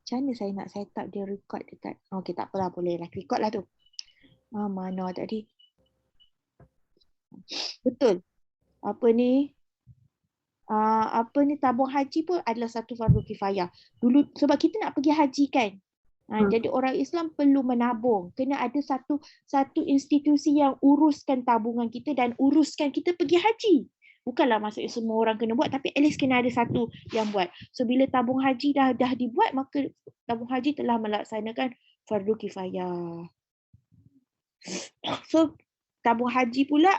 Macam mana saya nak set up dia record dekat. Okay, tak apalah, boleh lah. Record lah tu. Mana tadi? Betul. Apa ni? Tabung haji pun adalah satu fardu kifayah. Dulu sebab kita nak pergi haji kan. Jadi orang Islam perlu menabung. Kena ada satu institusi yang uruskan tabungan kita dan uruskan kita pergi haji. Bukanlah maksudnya semua orang kena buat, tapi at least kena ada satu yang buat. So bila tabung haji dah dibuat, maka tabung haji telah melaksanakan fardu kifayah. So tabung haji pula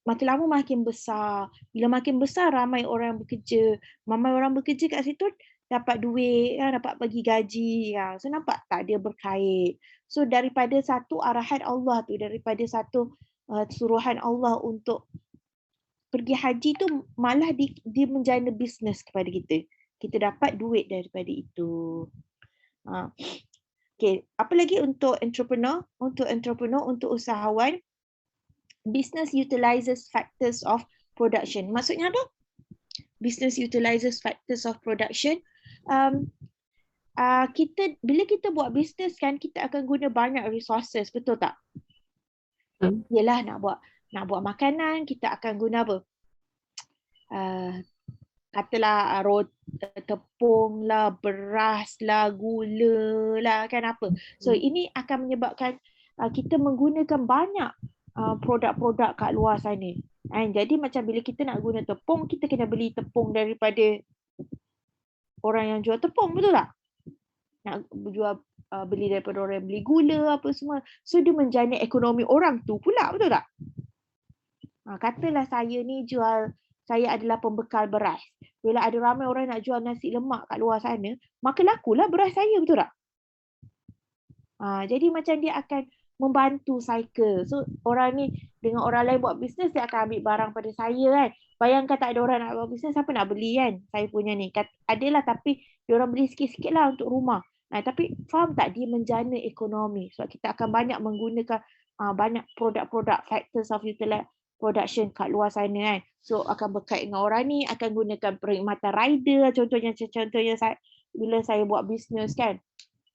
makin lama makin besar. Bila makin besar, ramai orang bekerja. Ramai orang bekerja kat situ dapat duit, dapat bagi gaji. So nampak tak, dia berkait. So daripada satu arahan Allah tu, daripada satu suruhan Allah untuk pergi haji tu, malah dia menjana bisnes kepada kita. Kita dapat duit daripada itu. Okay, apa lagi untuk entrepreneur? Untuk usahawan, business utilizes factors of production. Maksudnya apa? Business utilizes factors of production. Bila kita buat business kan, kita akan guna banyak resources, betul tak? Yelah, nak buat makanan, kita akan guna apa? Katalah tepung lah, beras lah, gula lah, kan apa. So ini akan menyebabkan kita menggunakan banyak produk-produk kat luar sana. Jadi macam bila kita nak guna tepung, kita kena beli tepung daripada orang yang jual tepung, betul tak? Nak beli daripada orang yang beli gula, apa semua. So dia menjana ekonomi orang tu pula, betul tak? Katalah saya adalah pembekal beras. Bila ada ramai orang nak jual nasi lemak kat luar sana, maka lakulah beras saya, betul tak? Jadi macam dia akan membantu cycle. So orang ni dengan orang lain buat bisnes, dia akan ambil barang pada saya kan. Bayangkan tak ada orang nak buat bisnes, siapa nak beli kan saya punya ni. Adalah, tapi diorang beli sikit-sikit lah untuk rumah. Tapi faham tak, dia menjana ekonomi. Sebab kita akan banyak menggunakan banyak produk-produk factors of production kat luar sana kan. So akan berkait dengan orang ni, akan gunakan perkhidmatan rider. Contohnya bila saya buat bisnes kan,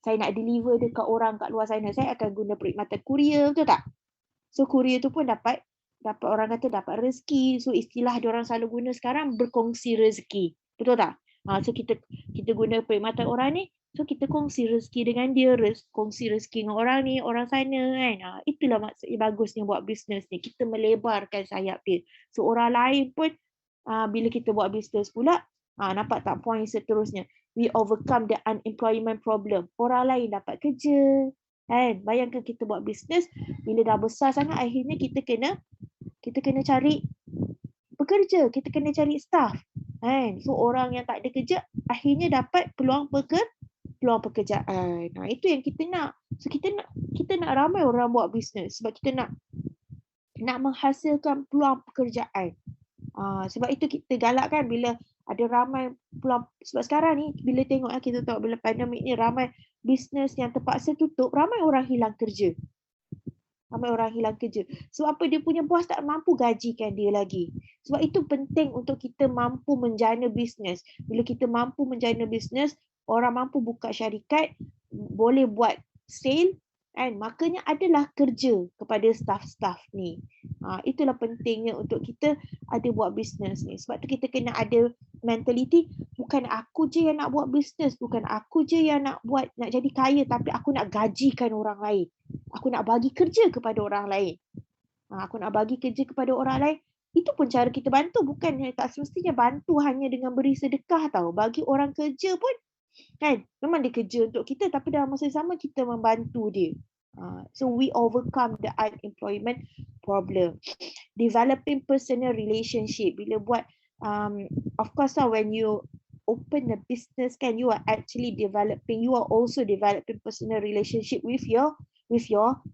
saya nak deliver dekat orang kat luar sana, saya akan guna perkhidmatan kurier, betul tak? So kurier tu pun dapat orang kata dapat rezeki. So istilah diorang selalu guna sekarang, berkongsi rezeki, betul tak? So kita guna perkhidmatan orang ni, so kita kongsi rezeki dengan dia, kongsi rezeki dengan orang ni, orang sana kan. Itulah maksudnya bagusnya buat bisnes ni, kita melebarkan sayap dia. So orang lain pun bila kita buat bisnes pula, nampak tak point seterusnya? We overcome the unemployment problem. Orang lain dapat kerja. Kan? Bayangkan kita buat bisnes, bila dah besar sangat, akhirnya kita kena cari pekerja, kita kena cari staff. Kan? So orang yang tak ada kerja, akhirnya dapat peluang pekerjaan. Itu yang kita nak. So kita nak ramai orang buat bisnes sebab kita nak menghasilkan peluang pekerjaan. Sebab itu kita galakkan bila ada ramai peluang. Sebab sekarang ni bila kita tengok bila pandemik ni, ramai bisnes yang terpaksa tutup, ramai orang hilang kerja. Sebab apa? Dia punya bos tak mampu gajikan dia lagi. Sebab itu penting untuk kita mampu menjana bisnes. Bila kita mampu menjana bisnes, orang mampu buka syarikat, boleh buat sale, kan? Makanya adalah kerja kepada staff-staff ni. Itulah pentingnya untuk kita ada buat bisnes ni. Sebab tu kita kena ada mentality, bukan aku je yang nak buat bisnes, bukan aku je yang nak jadi kaya, tapi aku nak gajikan orang lain. Aku nak bagi kerja kepada orang lain. Itu pun cara kita bantu. Bukan, tak semestinya bantu hanya dengan beri sedekah tau. Bagi orang kerja pun, kan, memang dia kerja untuk kita, tapi dalam masa sama kita membantu dia. So we overcome the unemployment problem. Developing personal relationship. Bila buat, of course lah, when you open a business kan, you are also developing personal relationship with your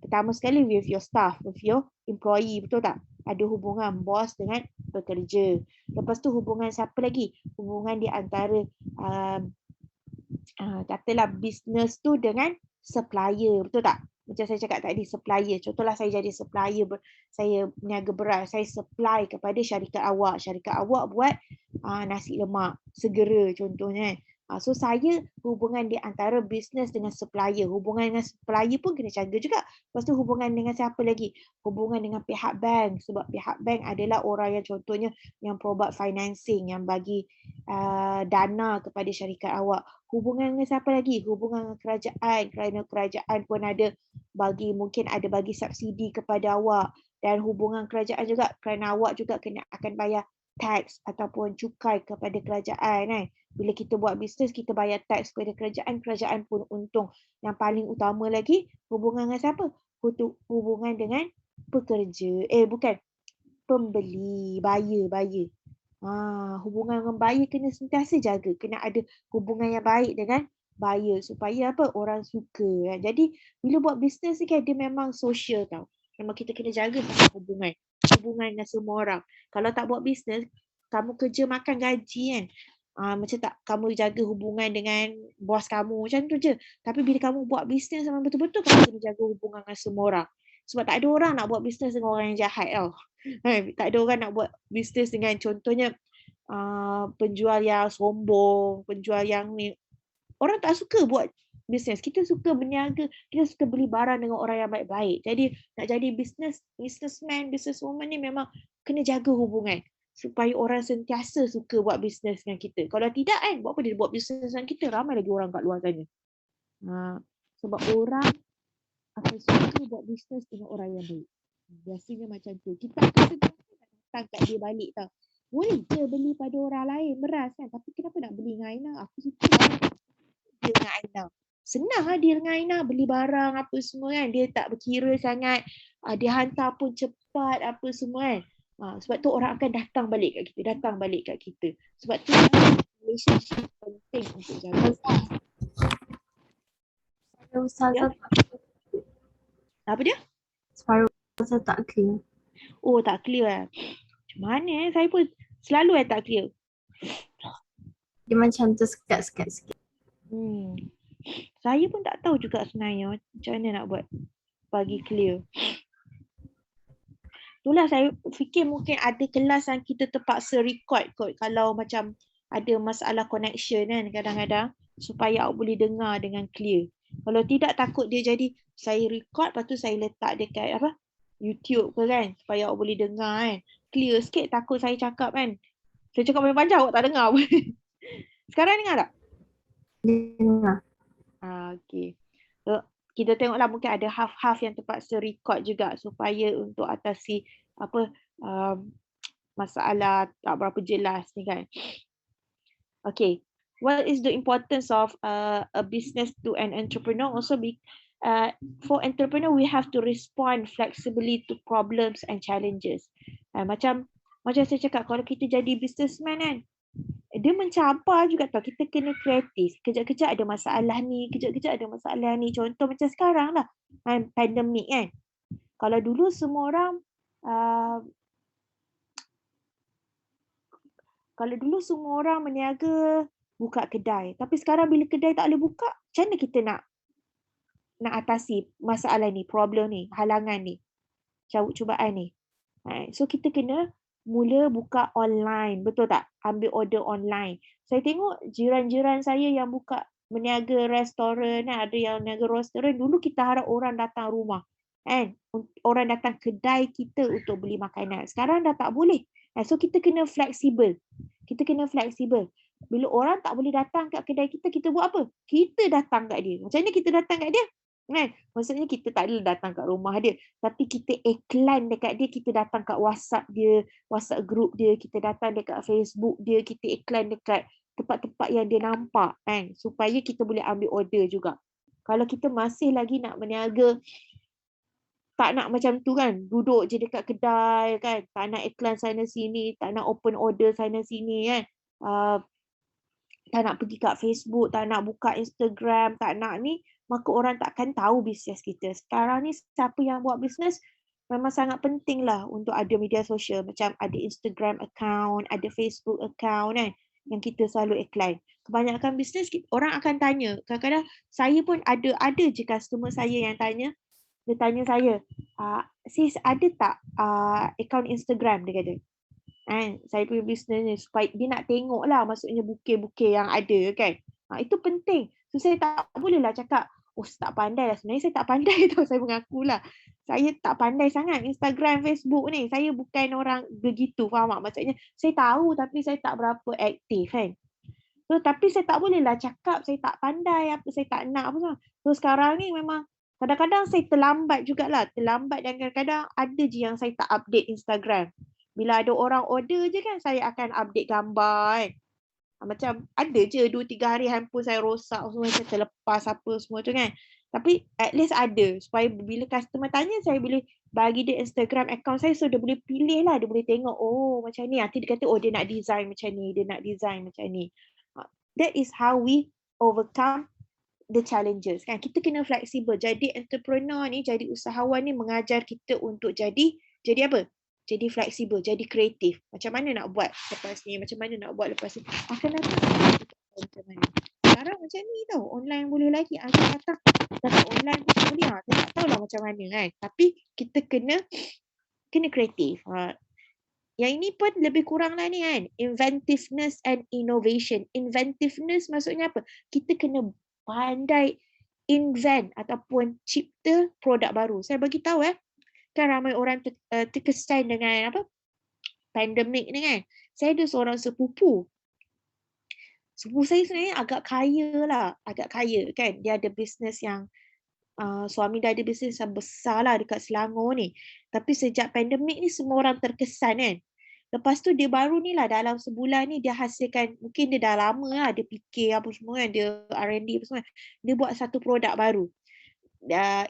pertama sekali with your staff, with your employee, betul tak? Ada hubungan bos dengan pekerja. Lepas tu hubungan siapa lagi? Hubungan di antara katalah business tu dengan supplier, betul tak? Macam saya cakap tadi, supplier. Contohlah saya jadi supplier, saya niaga beras, saya supply kepada syarikat awak. Syarikat awak buat nasi lemak segera contohnya. So saya hubungan di antara business dengan supplier. Hubungan dengan supplier pun kena jaga juga. Lepas tu hubungan dengan siapa lagi? Hubungan dengan pihak bank. Sebab pihak bank adalah orang yang contohnya yang provide financing, yang bagi dana kepada syarikat awak. Hubungan dengan siapa lagi? Hubungan dengan kerajaan. Kerana kerajaan pun ada bagi, mungkin ada bagi subsidi kepada awak. Dan hubungan kerajaan juga kerana awak juga akan bayar tax ataupun cukai kepada kerajaan. Bila kita buat bisnes, kita bayar tax kepada kerajaan, kerajaan pun untung. Yang paling utama lagi, hubungan dengan siapa? Hubungan dengan pekerja. Bukan, pembeli, buyer. Hubungan dengan buyer kena sentiasa jaga. Kena ada hubungan yang baik dengan buyer supaya apa? Orang suka. Jadi, bila buat bisnes ni kan, dia memang social tau. Memang kita kena jaga pasal hubungan. Hubungan dengan semua orang. Kalau tak buat bisnes, kamu kerja makan gaji kan. Macam tak kamu jaga hubungan dengan bos kamu, macam tu je. Tapi bila kamu buat bisnes memang betul-betul kamu kena jaga hubungan dengan semua orang. Sebab tak ada orang nak buat bisnes dengan orang yang jahat tau. Tak ada orang nak buat bisnes dengan contohnya penjual yang sombong, penjual yang ni. Orang tak suka buat bisnes. Kita suka berniaga, kita suka beli barang dengan orang yang baik-baik. Jadi nak jadi businessman, businesswoman ni memang kena jaga hubungan supaya orang sentiasa suka buat bisnes dengan kita. Kalau tidak kan, buat apa dia buat bisnes dengan kita? Ramai lagi orang kat luar sana. Sebab orang akan suka buat bisnes dengan orang yang baik. Biasanya macam tu. Kita akan sentiasa datang kat dia balik tau. Boleh je beli pada orang lain beras kan, tapi kenapa nak beli dengan Aina? Aku suka dia dengan Aina. Senang lah dia dengan Aina beli barang apa semua kan. Dia tak berkira sangat. Dia hantar pun cepat apa semua kan. Sebab tu orang akan datang balik kat kita. Sebab tu relationship penting untuk jaga. Ustazah Apa dia? Suara Ustazah tak clear. Oh, tak clear lah. Macam mana saya pun selalu tak clear. Dia macam tersekat-sekat sikit. Saya pun tak tahu juga sebenarnya macam mana nak buat bagi clear. Itulah saya fikir mungkin ada kelas yang kita terpaksa record kot kalau macam ada masalah connection kan kadang-kadang supaya awak boleh dengar dengan clear. Kalau tidak takut dia jadi saya record lepas tu saya letak dekat YouTube ke kan supaya awak boleh dengar kan. Clear sikit takut saya cakap kan. Saya cakap panjang-panjang awak tak dengar pun. Sekarang dengar tak? Dengar. Okay. So, kita tengoklah mungkin ada half-half yang terpaksa record juga supaya untuk atasi masalah tak berapa jelas ni kan. Okay. What is the importance of a business to an entrepreneur? Also, for entrepreneur, we have to respond flexibly to problems and challenges. Macam saya cakap, kalau kita jadi businessman kan, dia mencabar juga tau. Kita kena kreatif. Kejap-kejap ada masalah ni, kejap-kejap ada masalah ni. Contoh macam sekarang lah, pandemik kan. Kalau dulu semua orang meniaga buka kedai. Tapi sekarang bila kedai tak boleh buka, macam mana kita nak atasi masalah ni, problem ni, halangan ni, cubaan ni. So kita kena mula buka online, betul tak? Ambil order online. Saya tengok jiran-jiran saya yang buka meniaga restoran, ada yang meniaga restoran, dulu kita harap orang datang rumah. Orang datang kedai kita untuk beli makanan. Sekarang dah tak boleh. So kita kena fleksibel. Bila orang tak boleh datang kat kedai kita, kita buat apa? Kita datang kat dia. Macam mana kita datang kat dia? Maksudnya kita tak boleh datang kat rumah dia, tapi kita iklan dekat dia, kita datang kat WhatsApp dia, WhatsApp group dia, kita datang dekat Facebook dia, kita iklan dekat tempat-tempat yang dia nampak kan, supaya kita boleh ambil order juga. Kalau kita masih lagi nak berniaga, tak nak macam tu kan, duduk je dekat kedai kan, tak nak iklan sana sini, tak nak open order sana sini kan, tak nak pergi kat Facebook, tak nak buka Instagram, tak nak ni, maka orang takkan tahu bisnes kita. Sekarang ni siapa yang buat bisnes memang sangat penting lah untuk ada media sosial. Macam ada Instagram account, ada Facebook account kan, yang kita selalu iklan. Kebanyakan bisnes orang akan tanya. Kadang-kadang saya pun ada je customer saya yang tanya. Dia tanya saya, sis ada tak account Instagram, dia kata. Saya punya bisnes ni supaya dia nak tengok lah, maksudnya bukir-bukir yang ada kan. Itu penting. So saya tak bolehlah cakap, oh tak pandai lah. Sebenarnya saya tak pandai tau, saya mengakulah. Saya tak pandai sangat Instagram, Facebook ni. Saya bukan orang begitu, faham tak? Maksudnya saya tahu tapi saya tak berapa aktif kan. So, tapi saya tak bolehlah cakap saya tak pandai apa, saya tak nak apa semua. So sekarang ni memang kadang-kadang saya terlambat jugalah. Terlambat dan kadang-kadang ada je yang saya tak update Instagram. Bila ada orang order je kan, saya akan update gambar kan. Macam ada je 2-3 hari handphone saya rosak semua, saya terlepas apa semua tu kan. Tapi at least ada supaya bila customer tanya saya boleh bagi dia Instagram account saya, so dia boleh pilih lah, dia boleh tengok oh macam ni. Nanti dia kata oh dia nak design macam ni, dia nak design macam ni. That is how we overcome the challenges kan. Kita kena fleksibel. Jadi entrepreneur ni, jadi usahawan ni mengajar kita untuk jadi apa? Jadi fleksibel, jadi kreatif. Macam mana nak buat lepas ni, macam mana nak buat lepas ni. Akan datang macam mana. Sekarang macam ni tau, online boleh lagi. Akan datang online pun boleh. Saya tak tahulah macam mana kan. Tapi kita kena kreatif. Yang ini pun lebih kurang lah ni kan. Inventiveness and innovation. Inventiveness maksudnya apa? Kita kena pandai invent ataupun cipta produk baru. Saya bagi tahu kan ramai orang terkesan dengan apa? Pandemik ni kan. Saya ada seorang sepupu. Sepupu saya sebenarnya agak kaya kan. Dia ada bisnes yang suami dia ada bisnes yang besar lah dekat Selangor ni. Tapi sejak pandemik ni semua orang terkesan kan. Lepas tu dia baru ni lah dalam sebulan ni dia hasilkan, mungkin dia dah lama lah dia fikir apa semua kan, dia R&D apa semua. Dia buat satu produk baru.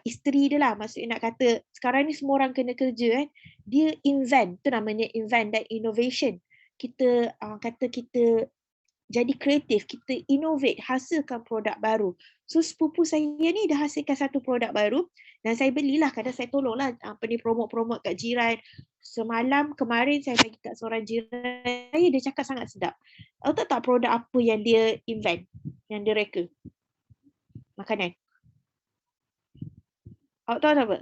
Isteri dia lah, maksudnya nak kata sekarang ni semua orang kena kerja kan. Dia invent, tu namanya invent dan innovation. Kita kata kita jadi kreatif, kita innovate, hasilkan produk baru. So sepupu saya ni dah hasilkan satu produk baru dan saya belilah, kadang saya tolonglah promote kat jiran. Semalam kemarin saya bagi kat seorang jiran saya, dia cakap sangat sedap. Tahu tak produk apa yang dia invent, yang dia reka? Makanan. Awak tahu apa?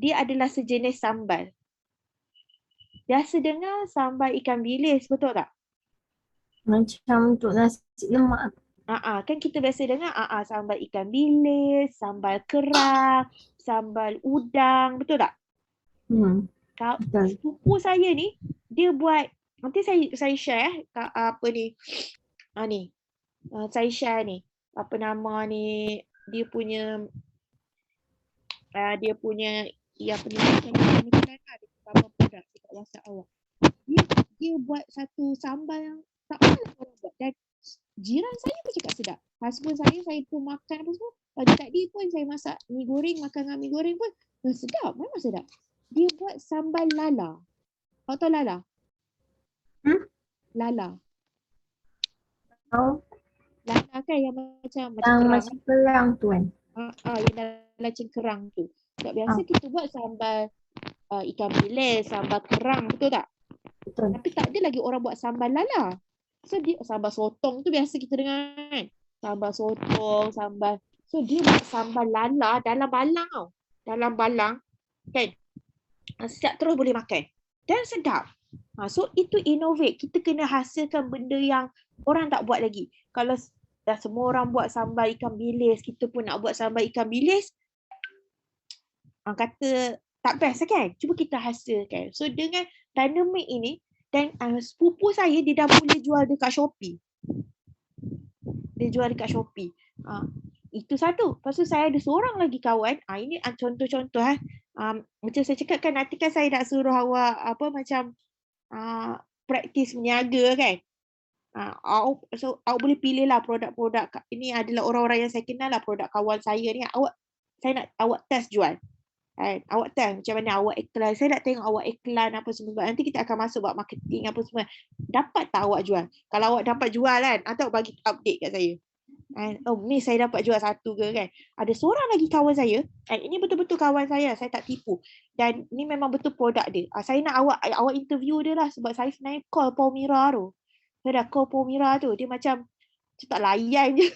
Dia adalah sejenis sambal. Biasa dengar sambal ikan bilis, betul tak? Macam untuk nasi lemak. Kan kita biasa dengar sambal ikan bilis, sambal kerang, sambal udang, betul tak? Sepupu saya ni dia buat, nanti saya share apa ni. Saya share ni. Apa nama ni, dia punya beberapa produk dekat WhatsApp awak. Dia buat satu sambal yang tak pernah orang buat dan jiran saya pun cakap sedap. Husband saya pun makan apa semua. Pagi tadi pun saya masak mi goreng, makan dengan mi goreng pun sedap, memang sedap. Dia buat sambal lala. Kau tahu lala? Lala. Oh. Lala kan yang macam kerang tu kan? Yang dalam cengkerang tu. Tak biasa kita buat sambal ikan bilis, sambal kerang, betul tak? Betul. Tapi tak ada lagi orang buat sambal lala. So dia sambal sotong tu biasa kita dengar kan. Sambal sotong, sambal. So dia buat sambal lala dalam balang tau. Dalam balang kan. Setiap terus boleh makan. Dan sedap. So itu innovate. Kita kena hasilkan benda yang orang tak buat lagi. Kalau dah semua orang buat sambal ikan bilis, kita pun nak buat sambal ikan bilis. Kata tak best kan? Cuba kita hasilkan. So dengan pandemik ini, dan sepupu saya dia dah boleh jual dekat Shopee. Dia jual dekat Shopee. Itu satu. Lepas tu saya ada seorang lagi kawan. Ini contoh-contoh. Macam saya cakap kan, nanti kan saya nak suruh awak apa macam praktis meniaga kan. So awak boleh pilih lah produk-produk. Ini adalah orang-orang yang saya kenal lah, produk kawan saya ni. Saya nak awak test jual. Awak tahu macam mana awak iklan. Saya nak tengok awak iklan apa semua. Nanti kita akan masuk buat marketing apa semua. Dapat tak awak jual? Kalau awak dapat jual kan, atau bagi update kat saya. Oh ni saya dapat jual satu ke kan. Ada seorang lagi kawan saya. Ini betul-betul kawan saya tak tipu. Dan ni memang betul produk dia. Saya nak awak interview dia lah. Sebab saya sebenarnya call Paul Mira tu. Saya dah call Paul Mira tu. Dia macam tak layan je.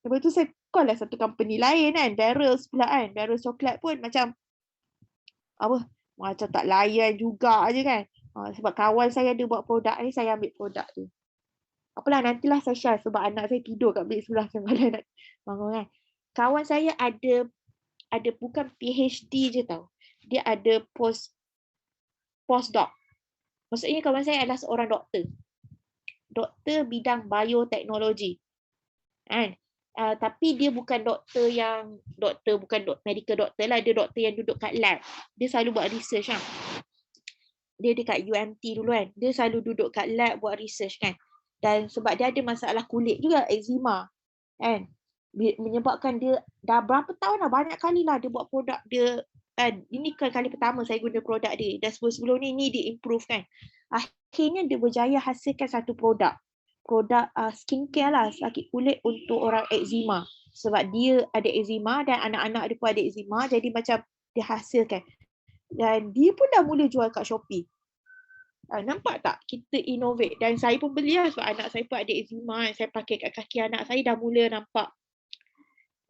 Lepas tu saya call lah satu company lain kan, Barrels pula kan, Barrels coklat pun macam macam tak layan juga je kan. Sebab kawan saya ada buat produk ni, saya ambil produk tu. Apalah, nantilah saya share sebab anak saya tidur kat bilik sebelah macam mana nak bangun kan. Kawan saya ada bukan PhD je tau. Dia ada postdoc. Maksudnya kawan saya adalah seorang doktor. Doktor bidang bioteknologi. Kan? Tapi dia bukan doktor yang medical doktor lah, dia doktor yang duduk kat lab. Dia selalu buat research kan. Dia dekat UMT dulu kan. Dia selalu duduk kat lab buat research kan. Dan sebab dia ada masalah kulit juga, eczema kan. Menyebabkan dia dah berapa tahun dah, banyak kali lah dia buat produk dia kan. Ini kali pertama saya guna produk dia. Dan sebelum ni dia improve kan. Akhirnya dia berjaya hasilkan satu produk skincare lah, sakit kulit untuk orang eczema. Sebab dia ada eczema dan anak-anak dia pun ada eczema, jadi macam dia hasilkan. Dan dia pun dah mula jual kat Shopee. Nampak tak? Kita innovate. Dan saya pun beli lah sebab anak saya pun ada eczema. Saya pakai kat kaki anak saya dah mula nampak.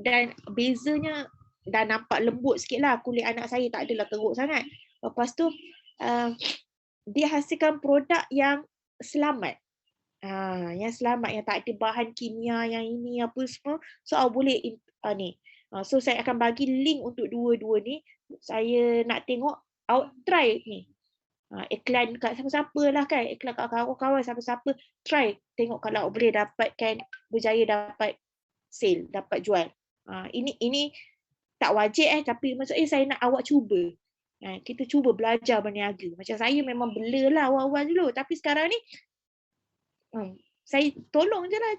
Dan bezanya dah nampak lembut sikit lah. Kulit anak saya tak adalah teruk sangat. Lepas tu, dia hasilkan produk yang selamat. Yang selamat, yang tak ada bahan kimia yang ini apa semua. So boleh ni. So saya akan bagi link untuk dua-dua ni. Saya nak tengok awak try ni. Iklan kat siapa-siapa lah kan. Iklan kat kawan-kawan siapa-siapa. Try tengok kalau awak boleh dapatkan, berjaya dapat sale, dapat jual. Ini tak wajib tapi maksudnya saya nak awak cuba. Kita cuba belajar berniaga. Macam saya memang bela lah awal-awal dulu. Tapi sekarang ni saya tolong je lah.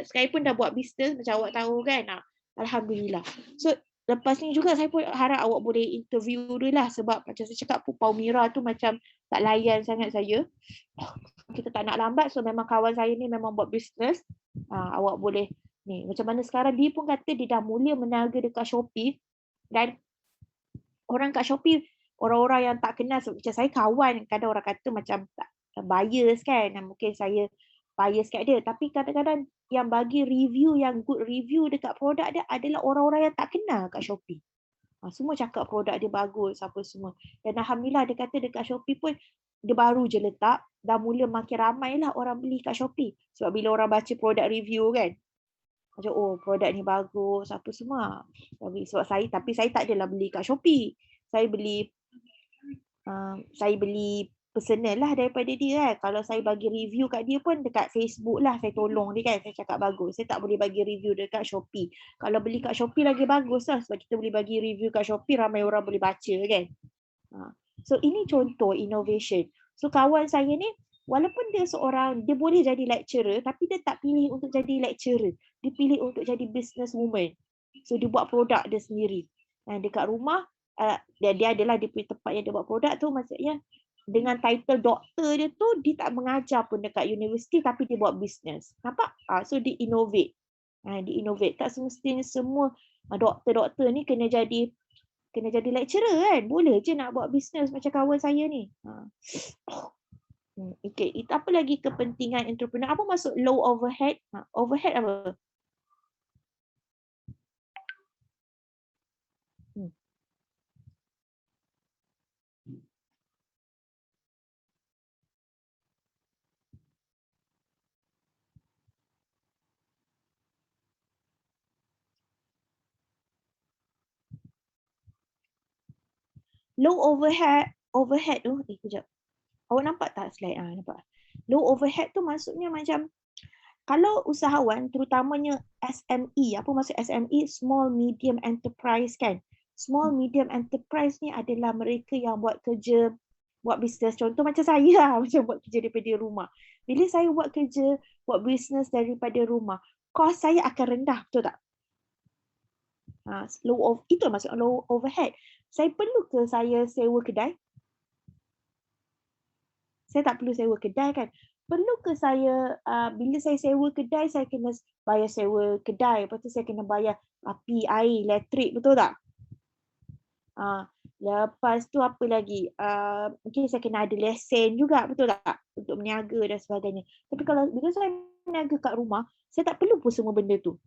Saya pun dah buat bisnes macam awak tahu kan. Alhamdulillah. So lepas ni juga saya pun harap awak boleh interview dia lah. Sebab macam saya cakap Paumira tu macam tak layan sangat saya. Kita tak nak lambat. So memang kawan saya ni memang buat bisnes. Awak boleh ni. Macam mana sekarang dia pun kata dia dah mula meniaga dekat Shopee. Dan orang kat Shopee, orang-orang yang tak kenal, macam saya kawan, kadang orang kata macam bias kan. Mungkin saya bias kat dia. Tapi kadang-kadang yang bagi review, yang good review dekat produk dia adalah orang-orang yang tak kenal kat Shopee. Semua cakap produk dia bagus, apa semua. Dan Alhamdulillah dia kata dekat Shopee pun, dia baru je letak, dah mula makin ramai lah orang beli kat Shopee. Sebab bila orang baca produk review kan, macam produk ni bagus, apa semua. Tapi saya tak adalah beli kat Shopee. Saya beli personal lah daripada dia kan. Kalau saya bagi review kat dia pun dekat Facebook lah, saya tolong dia kan. Saya cakap bagus. Saya tak boleh bagi review dekat Shopee. Kalau beli kat Shopee lagi bagus lah. Sebab kita boleh bagi review kat Shopee, ramai orang boleh baca kan. So ini contoh innovation. So kawan saya ni, walaupun dia boleh jadi lecturer, tapi dia tak pilih untuk jadi lecturer. Dia pilih untuk jadi businesswoman. So dia buat produk dia sendiri. Dekat rumah, dia adalah di tempat yang dia buat produk tu, maksudnya dengan title doktor dia tu, dia tak mengajar pun dekat universiti, tapi dia buat bisnes. Nampak? So dia innovate. Dia innovate. Tak semestinya semua doktor-doktor ni kena jadi lecturer kan. Boleh je nak buat bisnes macam kawan saya ni. Okay. Itu apa lagi kepentingan entrepreneur? Apa maksud low overhead? Overhead apa? Low overhead tu, kejap. Awak nampak tak slide? Nampak. Low overhead tu maksudnya macam kalau usahawan, terutamanya SME, apa maksud SME? Small Medium Enterprise kan. Small Medium Enterprise ni adalah mereka yang buat bisnes. Contoh macam saya lah, macam buat kerja daripada rumah. Bila saya buat bisnes daripada rumah, kos saya akan rendah, betul tak? Itu maksud low overhead. Saya perlu ke saya sewa kedai? Saya tak perlu sewa kedai kan. Perlu ke saya, bila saya sewa kedai, saya kena bayar sewa kedai. Lepas tu saya kena bayar api, air, elektrik, betul tak? Lepas tu apa lagi? Mungkin saya kena ada lesen juga, betul tak? Untuk berniaga dan sebagainya. Tapi bila saya berniaga kat rumah, saya tak perlu pun semua benda tu.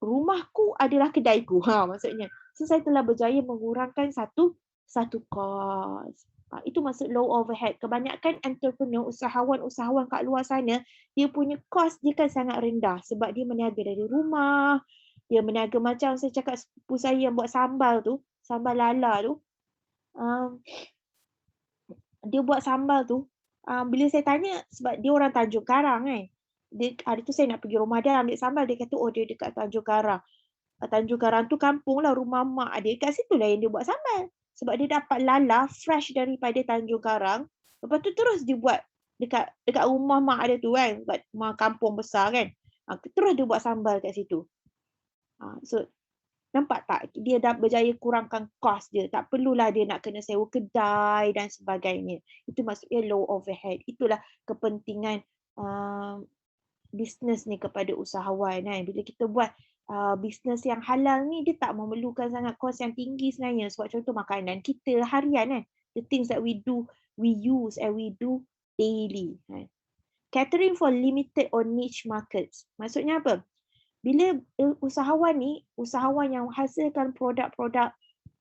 Rumahku adalah kedaiku, maksudnya. So saya telah berjaya mengurangkan satu satu kos. Itu maksud low overhead. Kebanyakan entrepreneur, usahawan-usahawan kat luar sana, dia punya kos dia kan sangat rendah sebab dia meniaga dari rumah. Dia meniaga macam saya cakap sepupu saya yang buat sambal tu, sambal lala tu. Dia buat sambal tu, bila saya tanya sebab dia orang Tanjung Karang kan. Dia, hari tu saya nak pergi rumah dia ambil sambal, dia kata oh dia dekat Tanjung Karang. Tanjung Karang tu kampung lah, rumah mak dia kat situ lah yang dia buat sambal. Sebab dia dapat lala fresh daripada Tanjung Karang. Lepas tu terus dia buat dekat dekat rumah mak dia tu kan, sebab rumah kampung besar kan. Terus dia buat sambal kat situ. So nampak tak dia dah berjaya kurangkan kos dia. Tak perlulah dia nak kena sewa kedai dan sebagainya. Itu maksudnya low overhead. Itulah kepentingan bisnes ni kepada usahawan kan. Bila kita buat bisnes yang halal ni, dia tak memerlukan sangat kos yang tinggi sebenarnya. Sebab contoh makanan kita harian kan. The things that we do, we use and we do daily kan. Catering for limited or niche markets. Maksudnya apa? Bila usahawan ni, usahawan yang hasilkan produk-produk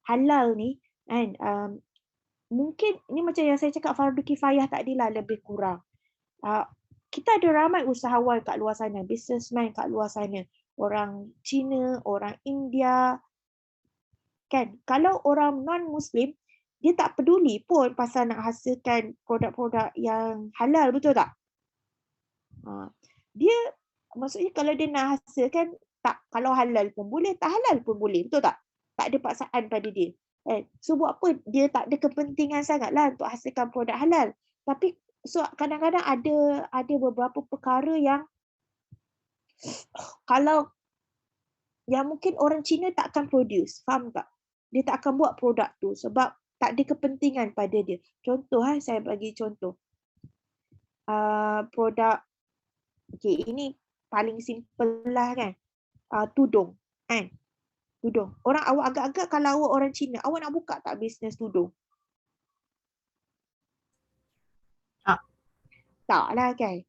halal ni kan, mungkin ni macam yang saya cakap fardu kifayah tadi lah, lebih kurang. Kita ada ramai usahawan kat luar sana, businessman kat luar sana, orang Cina, orang India kan. Kalau orang non-Muslim, dia tak peduli pun pasal nak hasilkan produk-produk yang halal, betul tak? Dia maksudnya kalau dia nak hasilkan, tak, kalau halal pun boleh, tak halal pun boleh, betul tak? Tak ada paksaan pada dia. So buat apa dia tak ada kepentingan sangatlah untuk hasilkan produk halal. Tapi so kadang-kadang ada beberapa perkara yang kalau yang mungkin orang Cina tak akan produce, faham tak? Dia tak akan buat produk tu sebab tak ada kepentingan pada dia. Contoh saya bagi contoh. Produk, okay, ini paling simple lah kan. Tudung kan. Tudung. Orang awak agak-agak kalau awak orang Cina, awak nak buka tak bisnes tudung? Tak lah kan.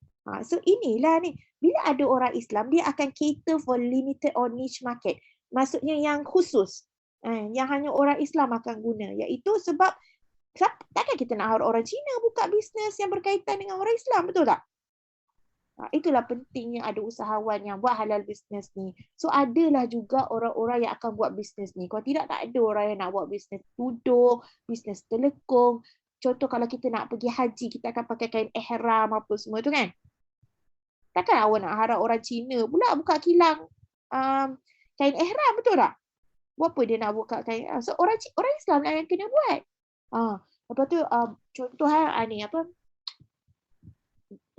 So inilah ni. Bila ada orang Islam, dia akan cater for limited or niche market. Maksudnya yang khusus. Yang hanya orang Islam akan guna. Iaitu sebab takkan kita nak harap orang Cina buka bisnes yang berkaitan dengan orang Islam, betul tak? Itulah pentingnya ada usahawan yang buat halal bisnes ni. So adalah juga orang-orang yang akan buat bisnes ni. Kalau tidak, tak ada orang yang nak buat bisnes tudung, bisnes telekung. Contoh kalau kita nak pergi haji, kita akan pakai kain ihram apa semua tu kan. Takkan awak nak harap orang Cina pula buka kilang kain ihram, betul tak? Buat apa dia nak buka kain? So orang Islam lah yang kena buat. Lepas tu contoh ni apa?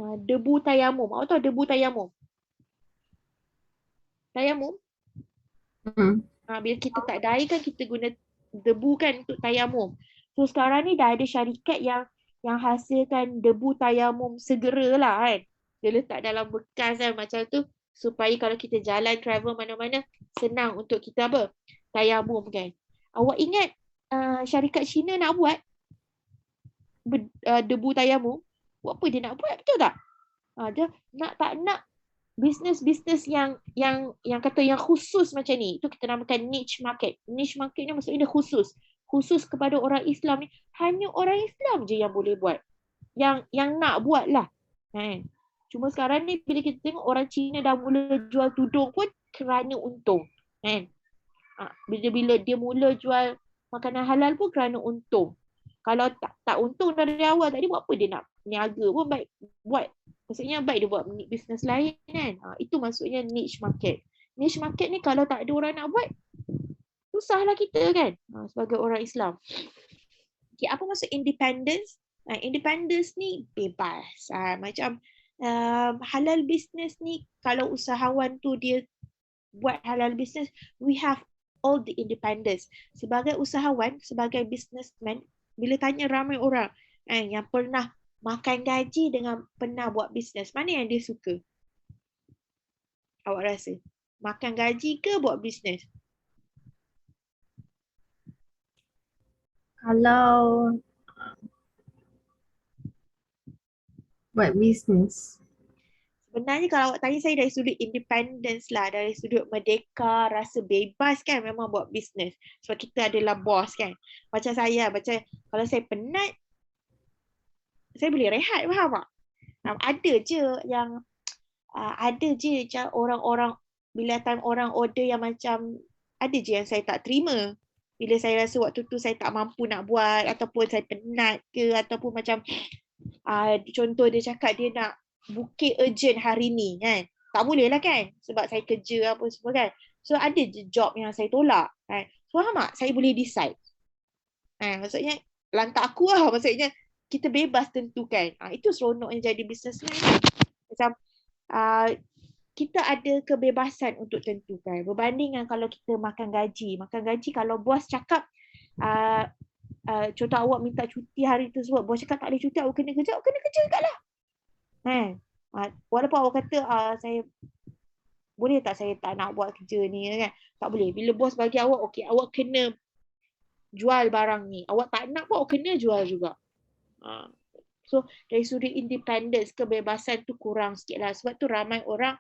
Debu tayamum. Awak tahu debu tayamum? Tayamum? Bila kita tak ada air kan kita guna debu kan untuk tayamum. So sekarang ni dah ada syarikat yang hasilkan debu tayamum segera lah kan. Dia letak dalam bekas kan macam tu supaya kalau kita jalan travel mana-mana senang untuk kita apa? Tayamum kan. Awak ingat syarikat Cina nak buat debu tayamum? Buat apa dia nak buat, betul tak? Dia tak nak bisnes-bisnes yang kata yang khusus macam ni. Itu kita namakan niche market. Niche market ni maksudnya dia khusus. Khusus kepada orang Islam ni, hanya orang Islam je yang boleh buat. Yang nak buat lah. Cuma sekarang ni bila kita tengok orang Cina dah mula jual tudung pun kerana untung. Bila dia mula jual makanan halal pun kerana untung. Kalau tak untung dari awal tadi, buat apa dia nak niaga pun baik buat. Maksudnya baik dia buat bisnes lain kan. Itu maksudnya niche market. Niche market ni kalau tak ada orang nak buat, susahlah kita kan sebagai orang Islam. Okay, apa maksud independence? Independence ni bebas. Macam halal business ni, kalau usahawan tu dia buat halal business, we have all the independence. Sebagai usahawan, sebagai businessman, bila tanya ramai orang yang pernah makan gaji dengan pernah buat bisnes, mana yang dia suka? Awak rasa? Makan gaji ke buat bisnes? Kalau buat bisnes. Sebenarnya kalau awak tanya saya dari sudut independence lah, dari sudut merdeka, rasa bebas kan memang buat bisnes. Sebab kita adalah bos kan. Macam saya, macam kalau saya penat, saya boleh rehat, faham tak? Ada je yang ada je macam orang-orang bila time orang order yang macam ada je yang saya tak terima. Bila saya rasa waktu tu saya tak mampu nak buat ataupun saya penat ke ataupun macam contoh dia cakap dia nak booking urgent hari ni kan. Tak boleh lah kan sebab saya kerja apa semua kan. So ada je job yang saya tolak kan. So, faham tak? Saya boleh decide. Maksudnya lantak aku lah. Maksudnya kita bebas tentukan. Itu seronoknya jadi businessman. Macam uh, kita ada kebebasan untuk tentukan. Berbanding dengan kalau kita makan gaji. Makan gaji kalau bos cakap uh, contoh awak minta cuti hari tersebut, bos cakap tak boleh cuti, awak kena kerja juga lah. Walaupun awak kata saya boleh tak saya tak nak buat kerja ni kan. Tak boleh. Bila bos bagi awak, okey, awak kena jual barang ni. Awak tak nak pun awak kena jual juga. So dari sudut independence, kebebasan tu kurang sikit lah. Sebab tu ramai orang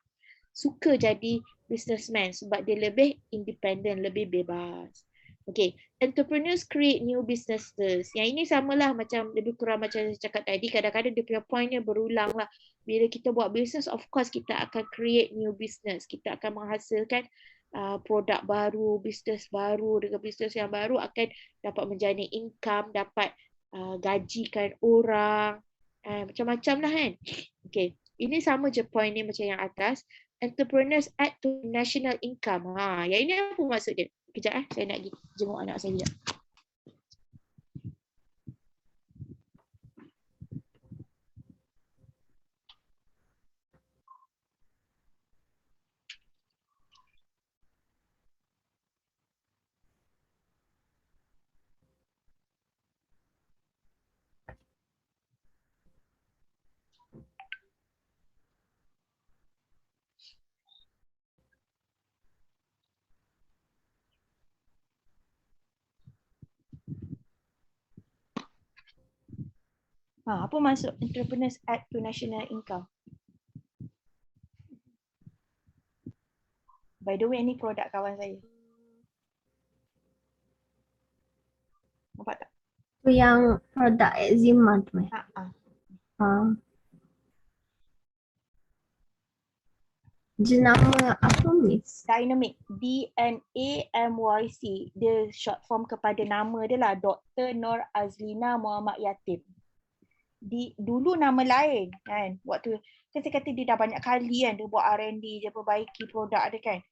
suka jadi businessman sebab dia lebih independent, lebih bebas. Okay, entrepreneurs create new businesses. Yang ini samalah macam lebih kurang macam saya cakap tadi. Kadang-kadang dia punya pointnya berulang lah. Bila kita buat business, of course kita akan create new business. Kita akan menghasilkan produk baru, business baru. Dengan business yang baru akan dapat menjadi income, dapat gajikan orang. Macam-macam lah kan. Okay, ini sama je point ni macam yang atas. Entrepreneurs add to national income. Yang ini apa maksud dia? Kejap saya nak pergi jenguk anak saya sekejap. Apa maksud entrepreneurs add to national income? By the way, ini produk kawan saya. Nampak tak? Tu yang produk eczema tu. Jenama apa Miss? Dynamic. DNAMYC. Dia short form kepada nama dia lah. Dr. Nur Azlina Muhammad Yatim. Dulu nama lain kan. Waktu kan saya kata dia dah banyak kali kan dia buat R&D, dia perbaiki produk dia kan.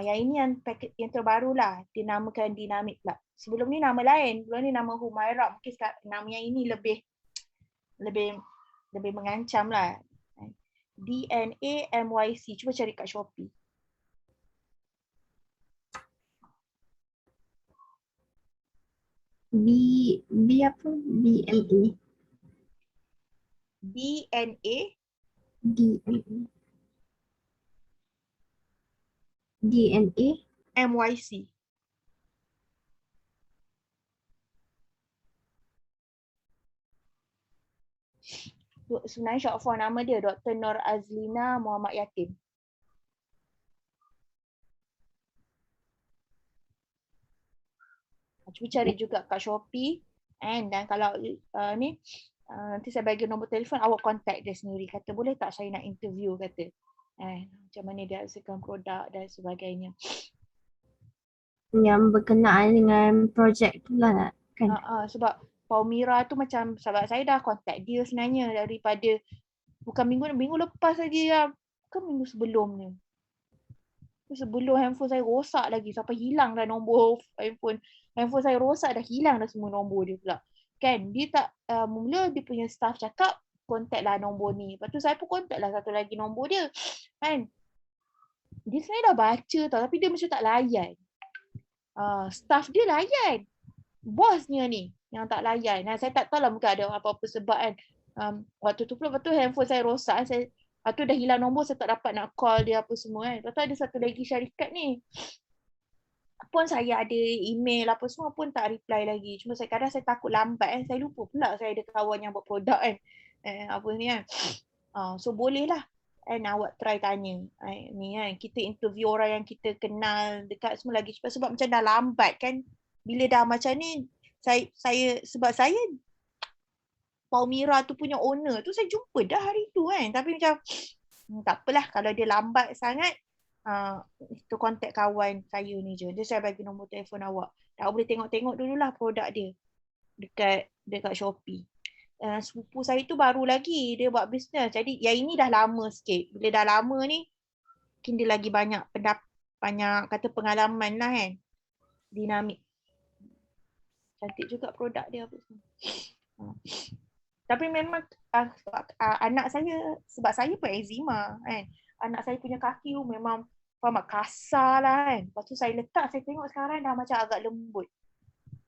Yang ini yang paket yang terbaru lah. Dia namakan Dynamic pula. Sebelum ni nama lain. Sebelum ni nama Humaira. Mungkin nama yang ini lebih mengancam lah. DNAMYC. Cuba cari kat Shopee. B apa? BMA. DNA MYC. Sebenarnya short form nama dia Dr. Nur Azlina Muhammad Yatim. Cuba cari juga kat Shopee. Dan kalau nanti saya bagi nombor telefon, awak contact dia sendiri. Kata boleh tak saya nak interview, kata. Macam mana dia hasilkan produk dan sebagainya. Yang berkenaan dengan projek tu lah kan? Sebab Paumira tu macam sahabat saya dah contact dia sebenarnya daripada bukan minggu lepas lagi lah. Bukan minggu sebelumnya. Sebelum handphone saya rosak lagi sampai hilang dah nombor handphone saya rosak dah hilang dah semua nombor dia pula. Kan dia tak mula dia punya staff cakap contact lah nombor ni. Lepas tu saya pun contact lah satu lagi nombor dia. Kan. Dia sebenarnya dah baca tau tapi dia macam tak layan. Staff dia layan. Bosnya ni yang tak layan. Saya tak tahu lah mungkin ada apa-apa sebab kan. Waktu tu pula handphone saya rosak. Lepas tu dah hilang nombor, saya tak dapat nak call dia apa semua kan. Lepas tu ada satu lagi syarikat ni. Pun saya ada email apa semua pun tak reply lagi. Cuma kadang saya takut lambat kan. Saya lupa pula saya ada kawan yang buat produk kan. Apa ni kan. So boleh lah. awak try tanya. Ni kan, kita interview orang yang kita kenal dekat semua lagi cepat sebab macam dah lambat kan. Bila dah macam ni, sebab saya Palmyra tu punya owner tu saya jumpa dah hari tu kan. Tapi macam tak apalah kalau dia lambat sangat, itu kontak kawan saya ni je. Dia saya bagi nombor telefon awak. Tak boleh tengok-tengok dululah produk dia dekat Shopee. Sepupu saya tu baru lagi dia buat bisnes. Jadi yang ini dah lama sikit. Bila dah lama ni mungkin dia lagi banyak kata pengalaman lah kan. Dinamik. Cantik juga produk dia apa semua. Tapi memang anak saya, sebab saya pun eczema kan. Anak saya punya kaki tu memang kasar lah kan. Lepas tu saya letak, saya tengok sekarang dah macam agak lembut.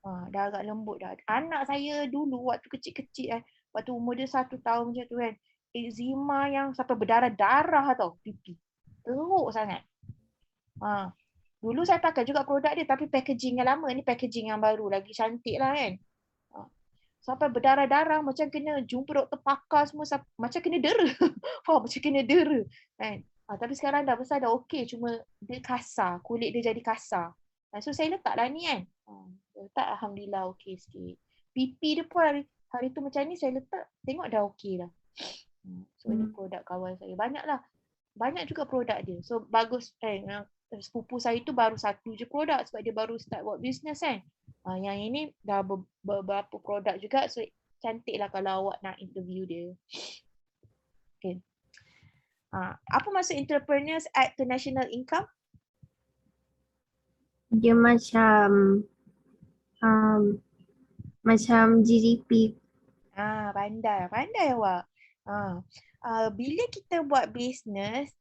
Dah agak lembut dah. Anak saya dulu waktu kecil-kecil waktu umur dia 1 tahun macam tu kan. Eczema yang sampai berdarah-darah tau pipi. Teruk sangat. Dulu saya pakai juga produk dia tapi packaging yang lama ni packaging yang baru lagi cantik lah kan. Sampai berdarah-darah macam kena jumpa doktor pakar semua macam kena dera. Macam kena dera kan. Tapi sekarang dah besar dah okey cuma dia kasar, kulit dia jadi kasar. So saya letaklah ni kan. Letak alhamdulillah okey sikit. Pipi dia pun hari tu macam ni saya letak tengok dah okey dah. So ni produk kawan saya. Banyak juga produk dia. So bagus sepupu saya tu baru satu je produk sebab dia baru start buat business kan. Yang ini dah beberapa produk juga. So cantik lah kalau awak nak interview dia. Okay. Apa maksud entrepreneurs add to national income? Dia macam GDP. Pandai awak. Bila kita buat business,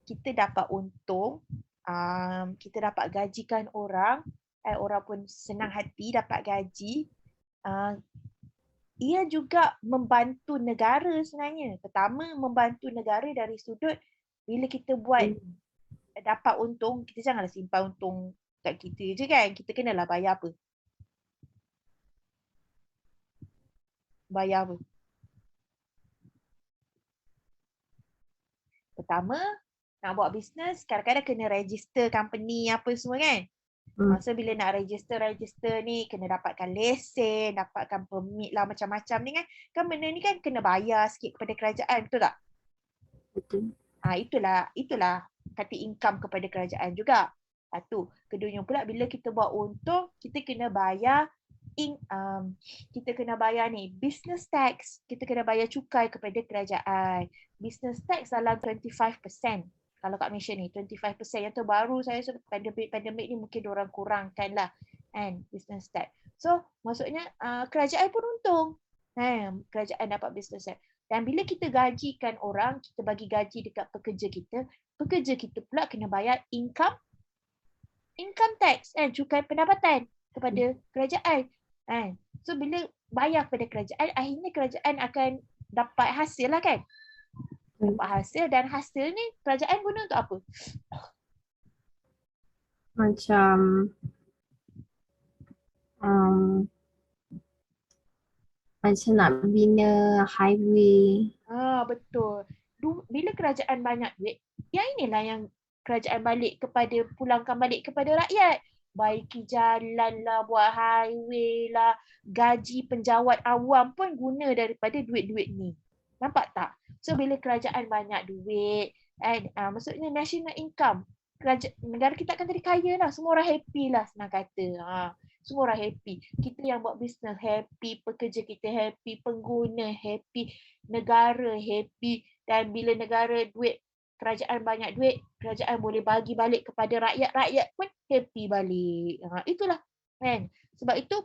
kita dapat untung, kita dapat gajikan orang, orang pun senang hati dapat gaji. Ia juga membantu negara sebenarnya. Pertama, membantu negara dari sudut bila kita buat dapat untung, kita janganlah simpan untung kat kita je kan. Kita kenalah bayar apa? Bayar apa? Pertama, nak buat bisnes, kadang-kadang kena register company apa semua kan. So bila nak register ni kena dapatkan lesen, dapatkan permit lah macam-macam ni kan. Kan benda ni kan kena bayar sikit kepada kerajaan, betul tak? Betul. Itulah kata income kepada kerajaan juga. Satu. Keduanya pula bila kita buat untung, kita kena bayar business tax. Kita kena bayar cukai kepada kerajaan. Business tax dalam 25%. Kalau kat Malaysia ni 25% yang terbaru saya sebut pandemik ni mungkin diorang kurangkan lah kan business tax. So maksudnya kerajaan pun untung. Kerajaan dapat business tax. Dan bila kita gajikan orang, kita bagi gaji dekat pekerja kita pula kena bayar income tax cukai pendapatan kepada kerajaan. So bila bayar kepada kerajaan, akhirnya kerajaan akan dapat hasil lah kan. Dapat hasil dan hasil ni kerajaan guna untuk apa? Macam macam nak bina highway. Betul. Bila kerajaan banyak duit, yang inilah yang kerajaan pulangkan balik kepada rakyat. Baiki jalan lah, buat highway lah, gaji penjawat awam pun guna daripada duit-duit ni. Nampak tak? So bila kerajaan banyak duit, maksudnya national income, negara kita akan jadi kaya lah. Semua orang happy lah senang kata. Semua orang happy. Kita yang buat bisnes happy, pekerja kita happy, pengguna happy, negara happy. Dan bila kerajaan banyak duit, kerajaan boleh bagi balik kepada rakyat, rakyat pun happy balik. Itulah kan. Sebab itu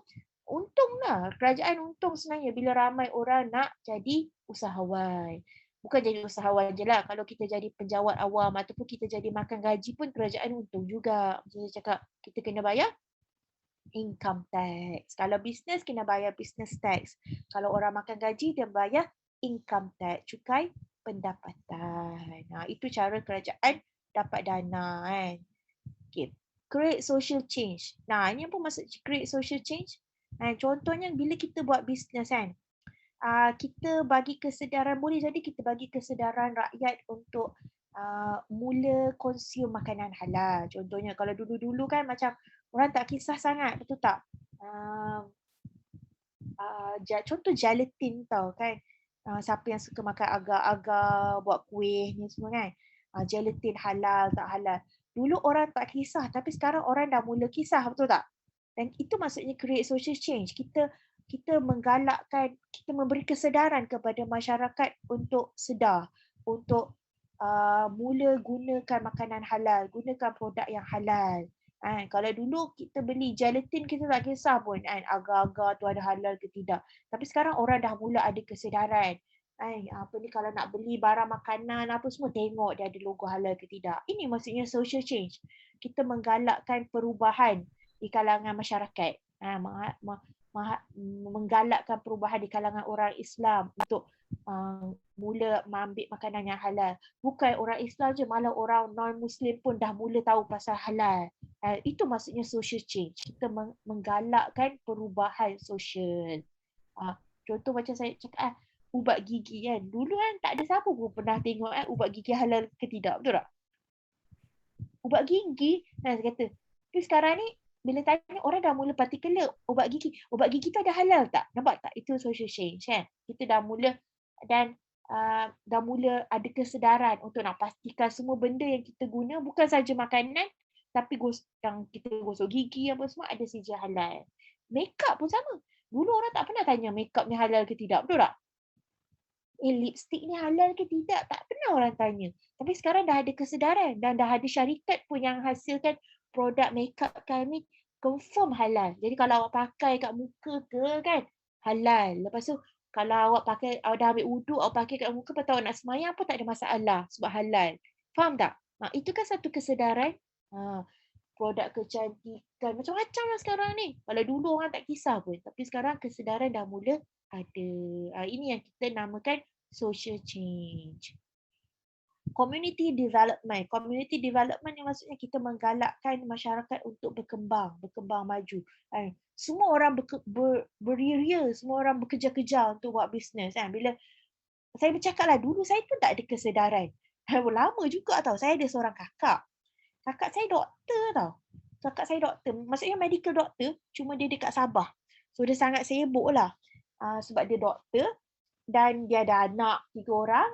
untunglah, kerajaan untung sebenarnya bila ramai orang nak jadi usahawan. Bukan jadi usahawan je lah. Kalau kita jadi penjawat awam ataupun kita jadi makan gaji pun kerajaan untung juga. Macam saya cakap, kita kena bayar income tax. Kalau bisnes kena bayar business tax. Kalau orang makan gaji dia bayar income tax, cukai pendapatan. Itu cara kerajaan dapat dana kan. Okay. Create social change. Ini apa maksud create social change? Contohnya bila kita buat bisnes kan, kita bagi kesedaran, boleh jadi kita bagi kesedaran rakyat untuk mula konsum makanan halal. Contohnya kalau dulu-dulu kan macam orang tak kisah sangat, betul tak? Uh, Contoh gelatin tau kan. Siapa yang suka makan agar-agar, buat kuih ni semua kan. Gelatin halal tak halal. Dulu orang tak kisah, tapi sekarang orang dah mula kisah, betul tak? Dan itu maksudnya create social change. Kita menggalakkan, kita memberi kesedaran kepada masyarakat untuk sedar, untuk mula gunakan makanan halal, gunakan produk yang halal. Kalau dulu kita beli gelatin, kita tak kisah pun agar-agar tu ada halal ke tidak. Tapi sekarang orang dah mula ada kesedaran. Apa ni, kalau nak beli barang makanan apa semua, tengok dia ada logo halal ke tidak. Ini maksudnya social change. Kita menggalakkan perubahan di kalangan masyarakat. Menggalakkan perubahan di kalangan orang Islam untuk mula mengambil makanan yang halal. Bukan orang Islam je, malah orang non-Muslim pun dah mula tahu pasal halal. Itu maksudnya social change. Kita menggalakkan perubahan sosial. Contoh macam saya cakap, ubat gigi kan. Dulu kan tak ada siapa pun pernah tengok ubat gigi halal ke tidak. Betul tak? Ubat gigi, saya kata. Tapi sekarang ni, bila tanya orang dah mula particular ubat gigi tu ada halal tak? Nampak tak? Itu social change kan. Kita dah mula dan dah mula ada kesedaran untuk nak pastikan semua benda yang kita guna bukan saja makanan, tapi yang kita gosok gigi apa semua ada seja halal. Makeup pun sama. Dulu orang tak pernah tanya makeup ni halal ke tidak, betul tak? Lipstick ni halal ke tidak, tak pernah orang tanya. Tapi sekarang dah ada kesedaran dan dah ada syarikat pun yang hasilkan produk makeup kami confirm halal. Jadi kalau awak pakai kat muka ke kan, halal. Lepas tu kalau awak pakai, awak dah ambil wuduk, awak pakai kat muka, lepas tu awak nak semayang pun tak ada masalah sebab halal. Faham tak? Itu kan satu kesedaran. Produk kecantikan, macam-macam lah sekarang ni. Kalau dulu orang tak kisah pun. Tapi sekarang kesedaran dah mula ada. Ini yang kita namakan social change. Community development. Community development yang maksudnya kita menggalakkan masyarakat untuk berkembang maju. Semua orang beria, semua orang bekerja-kerja untuk buat bisnes. Bila saya bercakap lah, dulu saya pun tak ada kesedaran. Lama juga tau, saya ada seorang kakak. Kakak saya doktor tau. Kakak saya doktor, maksudnya medical doctor, cuma dia dekat Sabah. So dia sangat sibuk lah. Sebab dia doktor dan dia ada anak 3 orang.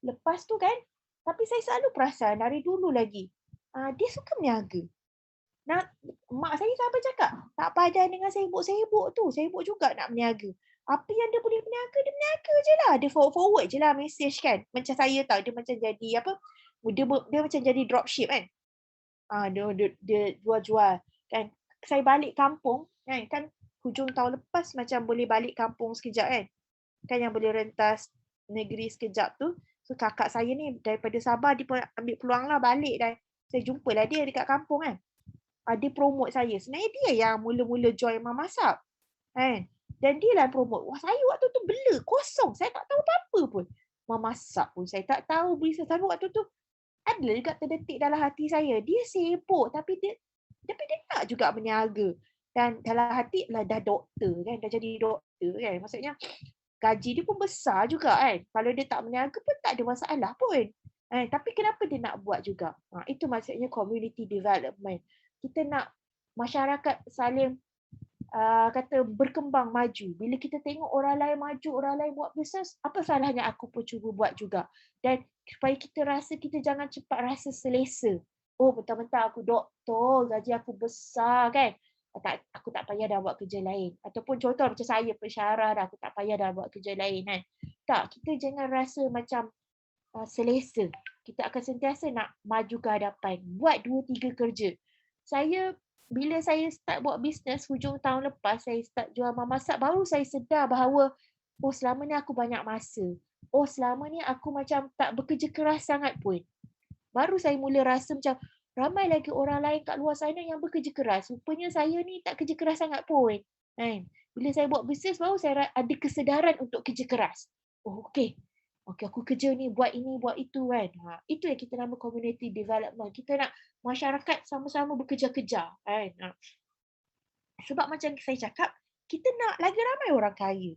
Lepas tu kan, tapi saya selalu perasan dari dulu lagi, dia suka berniaga. Mak saya sampai cakap, tak padan dengan sibuk-sibuk tu. Sibuk juga nak berniaga. Apa yang dia boleh berniaga, dia berniaga je lah. Dia forward je lah message kan. Macam saya tahu, dia macam jadi apa, dia macam jadi dropship kan. Dia jual-jual kan. Saya balik kampung kan hujung tahun lepas macam boleh balik kampung sekejap kan yang boleh rentas negeri sekejap tu. So kakak saya ni daripada Sabah, dia pun ambil peluang lah balik dan saya jumpa lah dia dekat kampung kan. Dia promote saya. Sebenarnya dia yang mula-mula join memasak kan. Dan dia lah promote. Wah, saya waktu tu bela kosong. Saya tak tahu apa-apa pun. Memasak pun saya tak tahu. Tapi waktu tu ada juga terdetik dalam hati saya. Dia sibuk tapi dia nak juga berniaga. Dan dalam hati lah dah doktor kan. Dah jadi doktor kan. Maksudnya gaji dia pun besar juga kan. Kalau dia tak berniaga pun tak ada masalah pun. Tapi kenapa dia nak buat juga? Itu maksudnya community development. Kita nak masyarakat saling kata berkembang maju. Bila kita tengok orang lain maju, orang lain buat bisnes, apa salahnya aku pun cuba buat juga. Dan supaya kita rasa, kita jangan cepat rasa selesa. Oh, mentang-mentang aku doktor, gaji aku besar kan. Aku tak payah dah buat kerja lain. Ataupun contoh macam saya pensyarah dah, aku tak payah dah buat kerja lain kan. Tak, kita jangan rasa macam selesa. Kita akan sentiasa nak maju ke hadapan. Buat 2-3 kerja. Bila saya start buat bisnes hujung tahun lepas, saya start jual memasak, baru saya sedar bahawa selama ni aku banyak masa. Selama ni aku macam tak bekerja keras sangat pun. Baru saya mula rasa macam ramai lagi orang lain kat luar sana yang bekerja keras. Rupanya saya ni tak kerja keras sangat pun. Bila saya buat bisnes, baru saya ada kesedaran untuk kerja keras. Okey, aku kerja ni, buat ini, buat itu kan. Itu yang kita nama community development. Kita nak masyarakat sama-sama bekerja-kerja kan. Sebab macam saya cakap, kita nak lagi ramai orang kaya.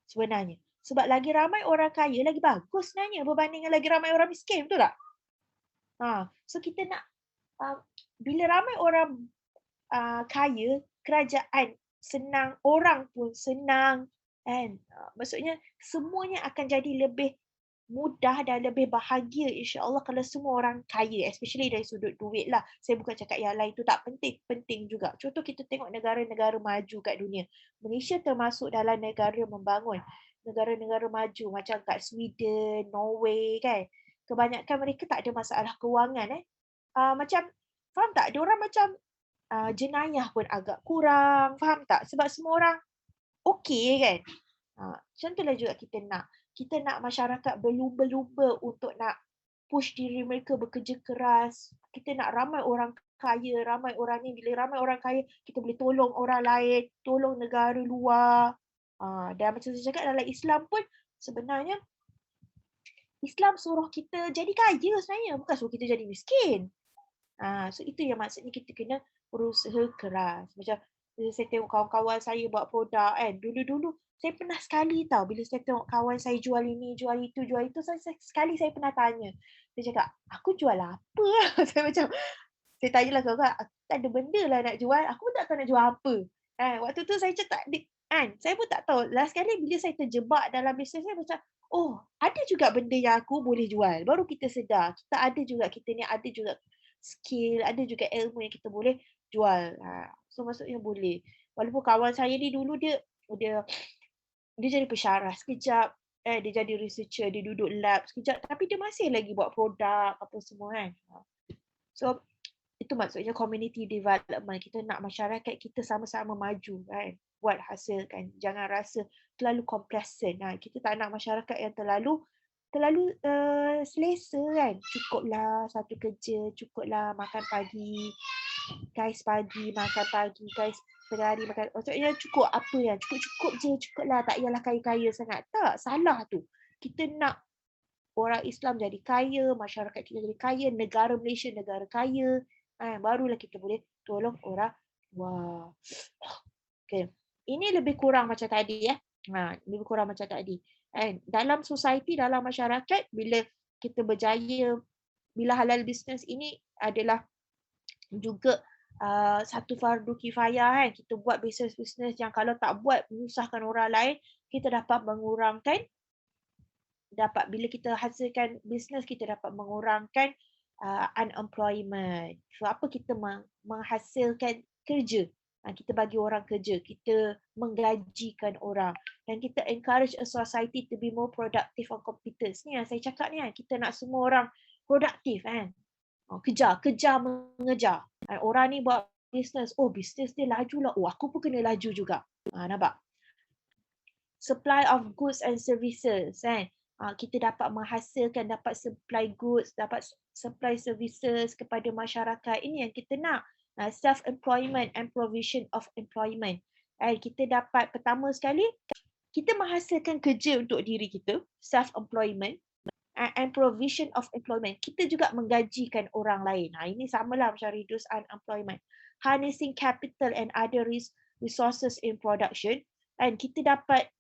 sebenarnya. Sebab lagi ramai orang kaya, lagi bagus sebenarnya berbanding dengan lagi ramai orang miskin, betul tak? So kita nak, bila ramai orang kaya, kerajaan senang, orang pun senang kan. Maksudnya semuanya akan jadi lebih mudah dan lebih bahagia insya-Allah kalau semua orang kaya, especially dari sudut duit lah. Saya bukan cakap yang lain tu tak penting, penting juga. Contoh kita tengok negara-negara maju kat dunia. Malaysia termasuk dalam negara membangun. Negara-negara maju macam kat Sweden, Norway kan. Kebanyakan mereka tak ada masalah kewangan macam faham tak? Diorang macam jenayah pun agak kurang, faham tak? Sebab semua orang okey kan. Macam itulah juga kita nak masyarakat berlumba-lumba untuk nak push diri mereka bekerja keras. Kita nak ramai orang kaya, ramai orang ni. Bila ramai orang kaya, kita boleh tolong orang lain, tolong negara luar. Dan macam saya cakap dalam Islam pun sebenarnya Islam suruh kita jadi kaya sebenarnya, bukan suruh kita jadi miskin. So itu yang maksudnya kita kena berusaha keras. Macam bila saya tengok kawan-kawan saya buat produk kan. Dulu-dulu saya pernah sekali tahu bila saya tengok kawan saya jual ini, jual itu, sekali saya pernah tanya. Dia cakap, aku jual apa? Saya macam, saya tanyalah kawan-kawan, aku tak ada benda lah nak jual, aku pun tak tahu nak jual apa. Waktu tu saya cakap, saya pun tak tahu. Last kali bila saya terjebak dalam bisnes saya macam, oh ada juga benda yang aku boleh jual. Baru kita sedar, kita ni ada juga skill, ada juga ilmu yang kita boleh jual. So maksudnya boleh. Walaupun kawan saya ni dulu dia jadi pensyarah sekejap, dia jadi researcher, dia duduk lab sekejap, tapi dia masih lagi buat produk apa semua kan. So itu maksudnya community development. Kita nak masyarakat kita sama-sama maju kan. Buat hasil kan. Jangan rasa terlalu complacent. Kita tak nak masyarakat yang terlalu selesa kan. Cukuplah satu kerja, cukuplah makan pagi, guys pagi, makan pagi, guys hari makan. Maksudnya cukup apa yang cukup-cukup je, cukuplah. Tak payahlah kaya-kaya sangat. Tak, salah tu. Kita nak orang Islam jadi kaya, masyarakat kita jadi kaya, negara Malaysia negara kaya. Barulah kita boleh tolong orang. Wah. Okay. Ini lebih kurang macam tadi ya. Lebih kurang macam tadi. Dalam society, dalam masyarakat, bila kita berjaya, bila halal business ini adalah juga satu fardu kifayah kan. Kita buat bisnes-bisnes yang kalau tak buat menyusahkan orang lain, kita dapat mengurangkan bila kita hasilkan bisnes, kita dapat mengurangkan unemployment. So apa kita menghasilkan kerja. Kita bagi orang kerja, kita menggajikan orang dan kita encourage a society to be more productive and competent. Ni yang saya cakap ni kan, kita nak semua orang produktif kan. Kejar mengejar. Orang ni buat bisnes, bisnes dia laju lah. Aku pun kena laju juga. Nampak? Supply of goods and services kan. Kita dapat menghasilkan, dapat supply goods, dapat supply services kepada masyarakat. Ini yang kita nak. Self-employment and provision of employment. Kita dapat pertama sekali, kita menghasilkan kerja untuk diri kita, self-employment and provision of employment. Kita juga menggajikan orang lain. Ini samalah macam reduce unemployment. Harnessing capital and other resources in production. And kita dapat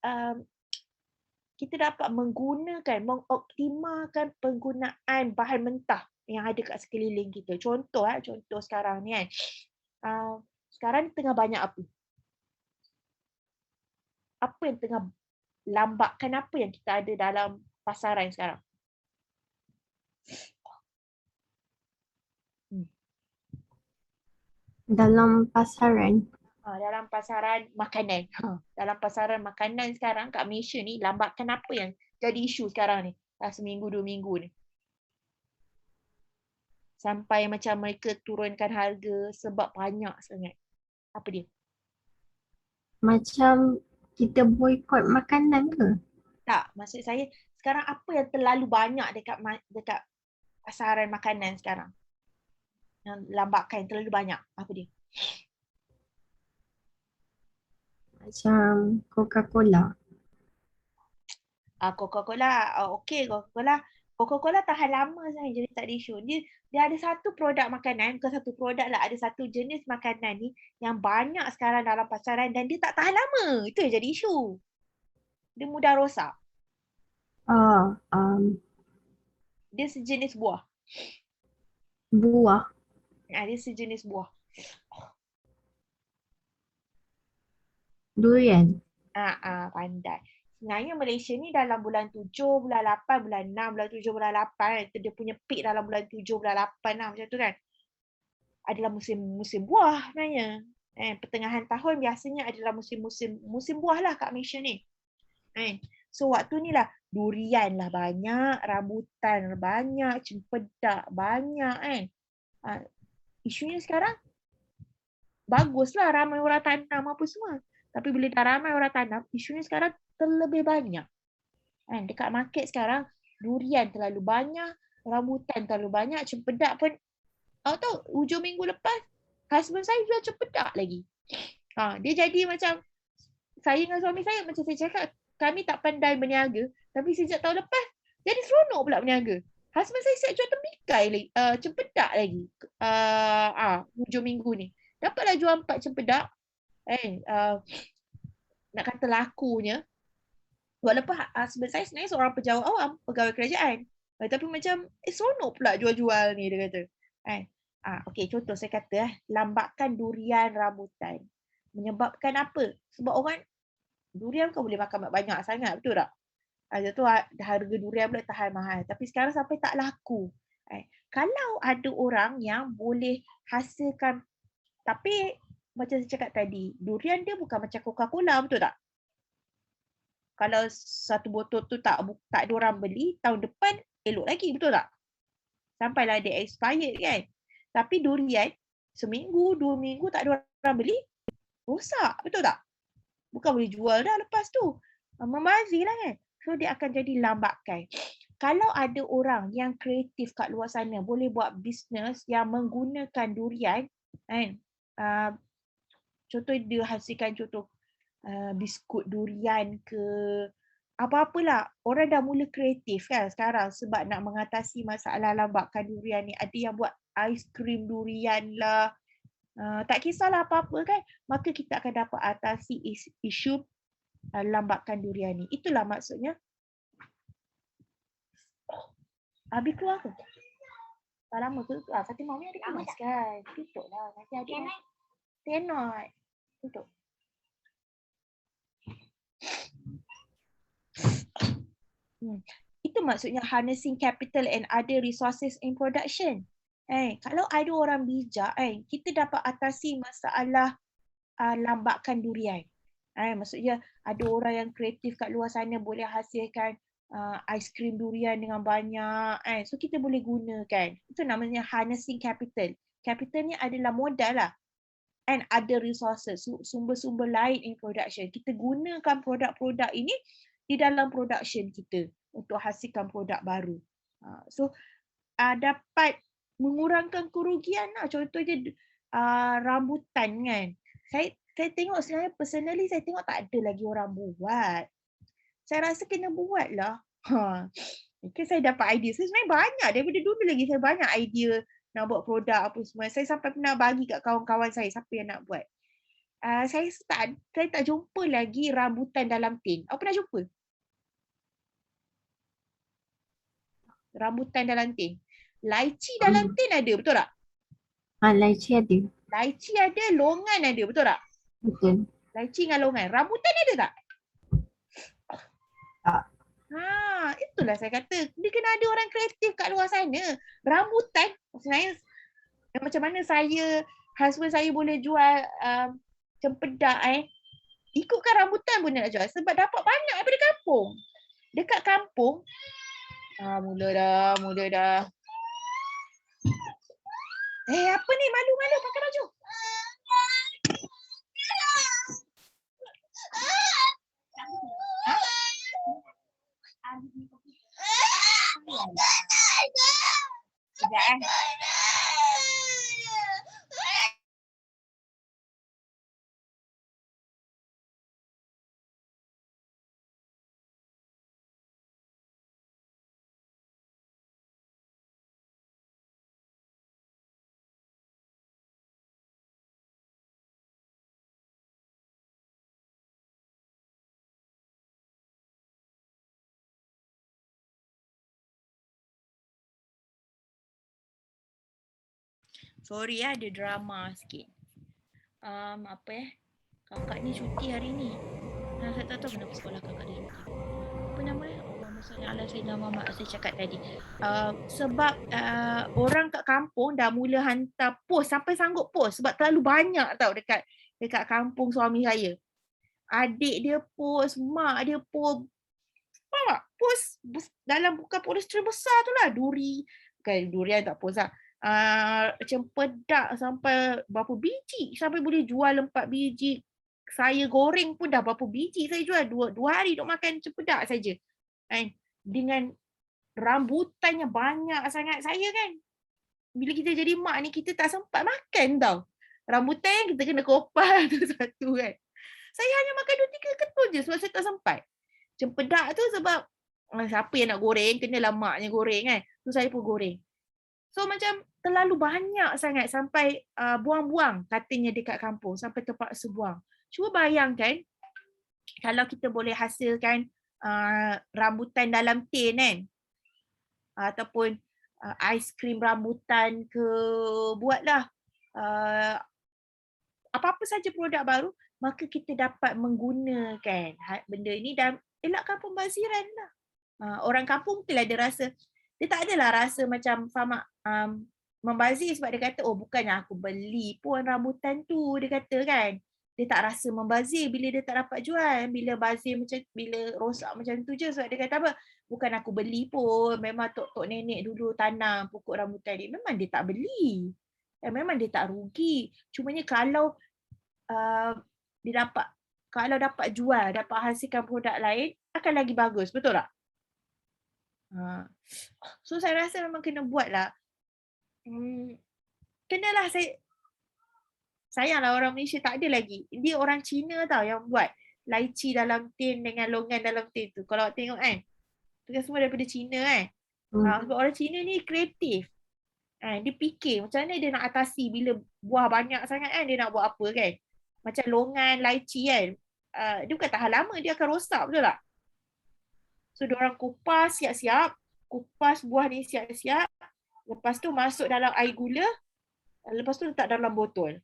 mengoptimalkan penggunaan bahan mentah yang ada kat sekeliling kita. Contoh sekarang ni kan. Sekarang tengah banyak apa? Apa yang tengah lambatkan apa yang kita ada dalam pasaran sekarang? Dalam pasaran. Dalam pasaran makanan. Dalam pasaran makanan sekarang kat Malaysia ni, lambatkan apa yang jadi isu sekarang ni? Seminggu, 2 minggu ni. Sampai macam mereka turunkan harga sebab banyak sangat. Apa dia? Macam kita boikot makanan ke? Tak, maksud saya sekarang apa yang terlalu banyak dekat pasaran makanan sekarang? Yang lambatkan terlalu banyak. Apa dia? Macam Coca-Cola. Coca-Cola. Okey, Coca-Cola. Coca-Cola tahan lama saja jadi tak ada isu. Dia ada satu produk makanan, bukan satu produk lah, ada satu jenis makanan ni yang banyak sekarang dalam pasaran dan dia tak tahan lama. Itu yang jadi isu. Dia mudah rosak. Oh, Dia sejenis buah. buah. Dia sejenis buah. Durian. Pandai. Sebenarnya Malaysia ni dalam bulan 7, bulan 8, bulan 6, bulan 7, bulan 8. Dia punya peak dalam bulan 7, bulan 8 lah macam tu kan. Adalah musim buah sebenarnya. Pertengahan tahun biasanya adalah musim buah lah kat Malaysia ni. So waktu ni lah durian lah banyak, rambutan banyak, cempedak banyak kan. Isunya sekarang baguslah ramai orang tanam apa semua. Tapi bila dah ramai orang tanam, isunya sekarang terlebih banyak. Dekat market sekarang durian terlalu banyak, rambutan terlalu banyak, cempedak pun tahu hujung minggu lepas husband saya jual cempedak lagi. Dia jadi macam saya dengan suami saya macam saya cakap kami tak pandai berniaga tapi sejak tahun lepas jadi seronok pula berniaga. Husband saya siap jual tembikai lagi, cempedak lagi. Hujung minggu ni. Dapatlah jual 4 cempedak. Nak kata lakunya walaupun husband saya sebenarnya seorang pejabat awam, pegawai kerajaan. Tapi macam seronok pula jual-jual ni dia kata. Okey, contoh saya kata lambakan durian rambutan. Menyebabkan apa? Sebab orang durian kau boleh makan banyak sangat, betul tak? Tu harga durian pula tahan mahal. Tapi sekarang sampai tak laku. Kalau ada orang yang boleh hasilkan, tapi macam saya cakap tadi, durian dia bukan macam Coca-Cola, betul tak? Kalau satu botol tu tak ada orang beli, tahun depan elok lagi, betul tak? Sampailah dia expired kan. Tapi durian, seminggu, 2 minggu tak ada orang beli, rosak, betul tak? Bukan boleh jual dah lepas tu. Membazir lah kan. So dia akan jadi lambakan. Kalau ada orang yang kreatif kat luar sana boleh buat bisnes yang menggunakan durian, kan? Contoh dia hasilkan biskut durian ke apa-apalah. Orang dah mula kreatif kan sekarang sebab nak mengatasi masalah lambakan durian ni. Ada yang buat aiskrim durian lah. Tak kisahlah apa-apa kan. Maka kita akan dapat atasi isu lambakan durian ni. Itulah maksudnya. Habis keluar ke? Tak lama tu. Fatimah ni ada kemas kan? Tutup lah. Nanti ada. Tenot. Tutup. Itu maksudnya harnessing capital and other resources in production. Kalau ada orang bijak, kita dapat atasi masalah lambakan durian. Maksudnya ada orang yang kreatif kat luar sana boleh hasilkan aiskrim durian dengan banyak. So kita boleh gunakan. Itu namanya harnessing capital. Capital ni adalah modal lah. And other resources, sumber-sumber lain in production. Kita gunakan produk-produk ini di dalam production kita untuk hasilkan produk baru. So dapat mengurangkan kerugian lah. Contohnya rambutan kan. Saya tengok sebenarnya personally saya tengok tak ada lagi orang buat. Saya rasa kena buat lah. Mungkin saya dapat idea. Saya sebenarnya banyak daripada dulu lagi saya banyak idea nak buat produk apa semua. Saya sampai pernah bagi kat kawan-kawan saya siapa yang nak buat. Saya tak jumpa lagi rambutan dalam tin. Awak pernah jumpa? Rambutan dalam tin. Lychee dalam tin ada, betul tak? Lychee ada. Lychee ada, longan ada, betul tak? Betul. Lychee dengan longan. Rambutan ada tak? Tak. Itulah saya kata. Dia kena ada orang kreatif kat luar sana. Rambutan, sebenarnya macam mana husband saya boleh jual cempedak ikutkan rambutan pun nak jual sebab dapat banyak daripada kampung. Dekat kampung mula dah. Apa ni? Malu-malu pakai baju. Sekejap Sorry ya, ada drama sikit. Kakak ni cuti hari ni. Saya tak tahu kenapa sekolah kakak dia cuti. Apa nama dia? Allah masalah saya nama mak saya cakap tadi. Sebab orang kat kampung dah mula hantar post, sampai sanggup post sebab terlalu banyak tau dekat kampung suami saya. Adik dia post, mak dia post. Faham tak? Post dalam bukan poster besar tu lah. Durian tak post lah. Cempedak sampai berapa biji. Sampai boleh jual 4 biji. Saya goreng pun dah berapa biji saya jual. Dua hari duk makan cempedak saja. Kan? Dengan rambutannya banyak sangat saya kan. Bila kita jadi mak ni kita tak sempat makan tau. Rambutan kita kena kopas tu satu kan. Saya hanya makan 2-3 ketul je sebab saya tak sempat. Cempedak tu sebab siapa yang nak goreng, kenalah maknya goreng kan. So saya pun goreng. So macam terlalu banyak sangat sampai buang-buang katanya dekat kampung. Sampai terpaksa buang. Cuba bayangkan kalau kita boleh hasilkan rambutan dalam tin kan. Ataupun aiskrim rambutan ke, buatlah apa-apa saja produk baru, maka kita dapat menggunakan benda ini dan elakkan pembaziran lah. Orang kampung mungkin ada rasa, dia tak adalah rasa macam faham membazir sebab dia kata, oh bukannya aku beli pun rambutan tu, dia kata kan. Dia tak rasa membazir bila dia tak dapat jual. Bila bazir macam, bila rosak macam tu je sebab dia kata apa, bukan aku beli pun, memang tok nenek dulu tanam pokok rambutan ni, memang dia tak beli. Memang dia tak rugi. Cumanya kalau dia dapat jual, dapat hasilkan produk lain, akan lagi bagus, betul tak? So saya rasa memang kena buat lah. Kenalah sayanglah orang Malaysia tak ada lagi. Dia orang Cina tau yang buat lychee dalam tin dengan longan dalam tin tu. Kalau awak tengok kan, tu kan semua daripada Cina kan. Sebab orang Cina ni kreatif. Dia fikir macam mana dia nak atasi bila buah banyak sangat kan, dia nak buat apa kan. Macam longan, lychee kan, dia bukan tahan lama, dia akan rosak, betul tak? So diorang kupas siap-siap, kupas buah ni siap-siap, lepas tu masuk dalam air gula, lepas tu letak dalam botol.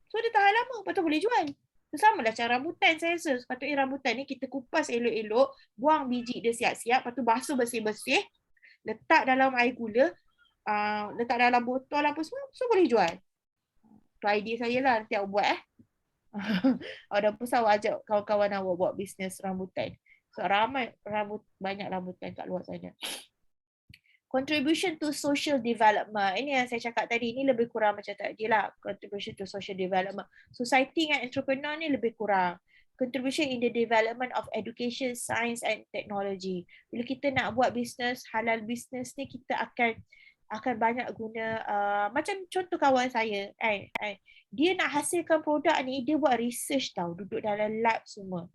So dia tahan lama, lepas tu boleh jual. So sama lah cara rambutan saya rasa. Sepatutnya rambutan ni kita kupas elok-elok, buang biji dia siap-siap, lepas tu basuh bersih-bersih, letak dalam air gula, letak dalam botol apa semua, so boleh jual. Tu idea saya lah, nanti awak buat awak dah pesan awak ajak kawan-kawan awak buat bisnes rambutan. So ramai banyak rambutan kat luar sana. Contribution to social development. Ini yang saya cakap tadi, ini lebih kurang macam tadi lah. Contribution to social development. Society dengan entrepreneur ni lebih kurang. Contribution in the development of education, science and technology. Bila kita nak buat bisnes, halal bisnes ni, kita akan banyak guna, macam contoh kawan saya, dia nak hasilkan produk ni, dia buat research tau, duduk dalam lab semua.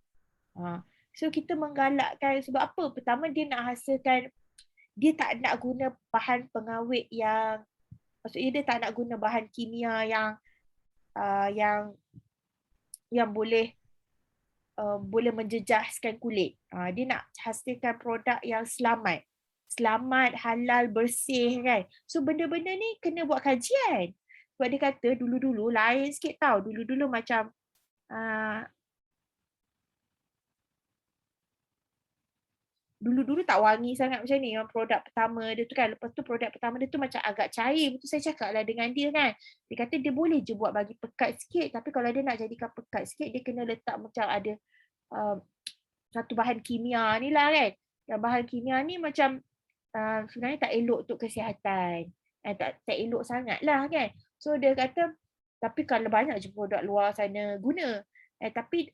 So kita menggalakkan, sebab apa? Pertama dia nak hasilkan, dia tak nak guna bahan pengawet yang, maksudnya dia tak nak guna bahan kimia yang boleh menjejaskan kulit. Dia nak hasilkan produk yang selamat, halal, bersih kan. So benda-benda ni kena buat kajian. Sebab dia kata dulu-dulu lain sikit tau. Dulu-dulu macam dulu-dulu tak wangi sangat macam ni. Yang produk pertama dia tu kan. Lepas tu produk pertama dia tu macam agak cair. Betul saya cakap lah dengan dia kan. Dia kata dia boleh je buat bagi pekat sikit. Tapi kalau dia nak jadikan pekat sikit, dia kena letak macam ada satu bahan kimia ni lah kan. Yang bahan kimia ni macam sebenarnya tak elok untuk kesihatan. Tak elok sangat lah kan. So dia kata, tapi kalau banyak je produk luar sana guna. Tapi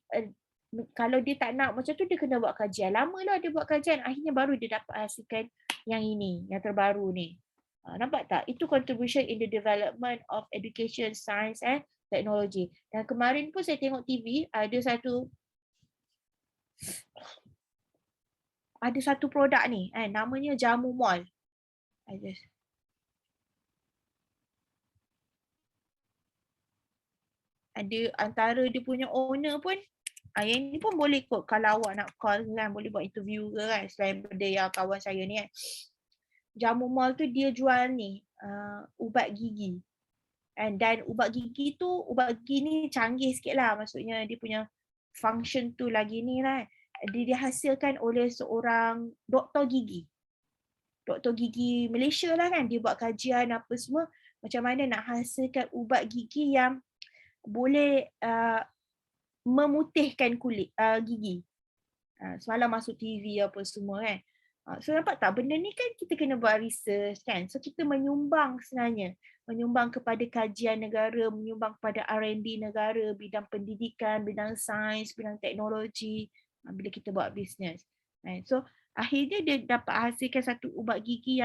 kalau dia tak nak macam tu, dia kena buat kajian. Lama lah dia buat kajian. Akhirnya baru dia dapat hasilkan yang ini, yang terbaru ni. Nampak tak? Itu contribution in the development of education, science and technology. Dan kemarin pun saya tengok TV, ada satu produk ni, namanya Jamu Mall. Ada antara dia punya owner pun, yang ni pun boleh kot kalau awak nak call kan, boleh buat interview ke kan, selain benda yang kawan saya ni kan. Jamu Mall tu dia jual ni, ubat gigi. Dan ubat gigi ni canggih sikit lah. Maksudnya dia punya function tu lagi ni lah. Dia dihasilkan oleh seorang doktor gigi. Doktor gigi Malaysia lah kan. Dia buat kajian apa semua. Macam mana nak hasilkan ubat gigi yang boleh memutihkan kulit gigi. Semalam masuk TV apa semua kan. So nampak tak benda ni kan kita kena buat research kan. So kita menyumbang sebenarnya. Menyumbang kepada kajian negara, menyumbang kepada R&D negara, bidang pendidikan, bidang sains, bidang teknologi bila kita buat bisnes. So akhirnya dia dapat hasilkan satu ubat gigi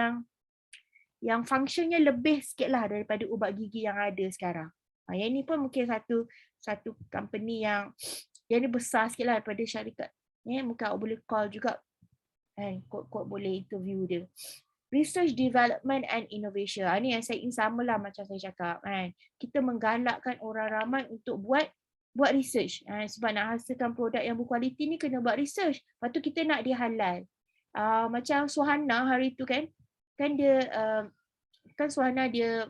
yang functionnya lebih sikit lah daripada ubat gigi yang ada sekarang. Yang ni pun mungkin satu company yang ni besar sikit lah daripada syarikat. Mungkin awak boleh call juga. Kod boleh interview dia. Research, development and innovation. Ini yang saya ingin sama lah macam saya cakap. Kita menggalakkan orang ramai untuk buat research. Sebab nak hasilkan produk yang berkualiti ni kena buat research. Lepas tu kita nak dia halal. Macam Suhana hari tu kan dia kan Suhana dia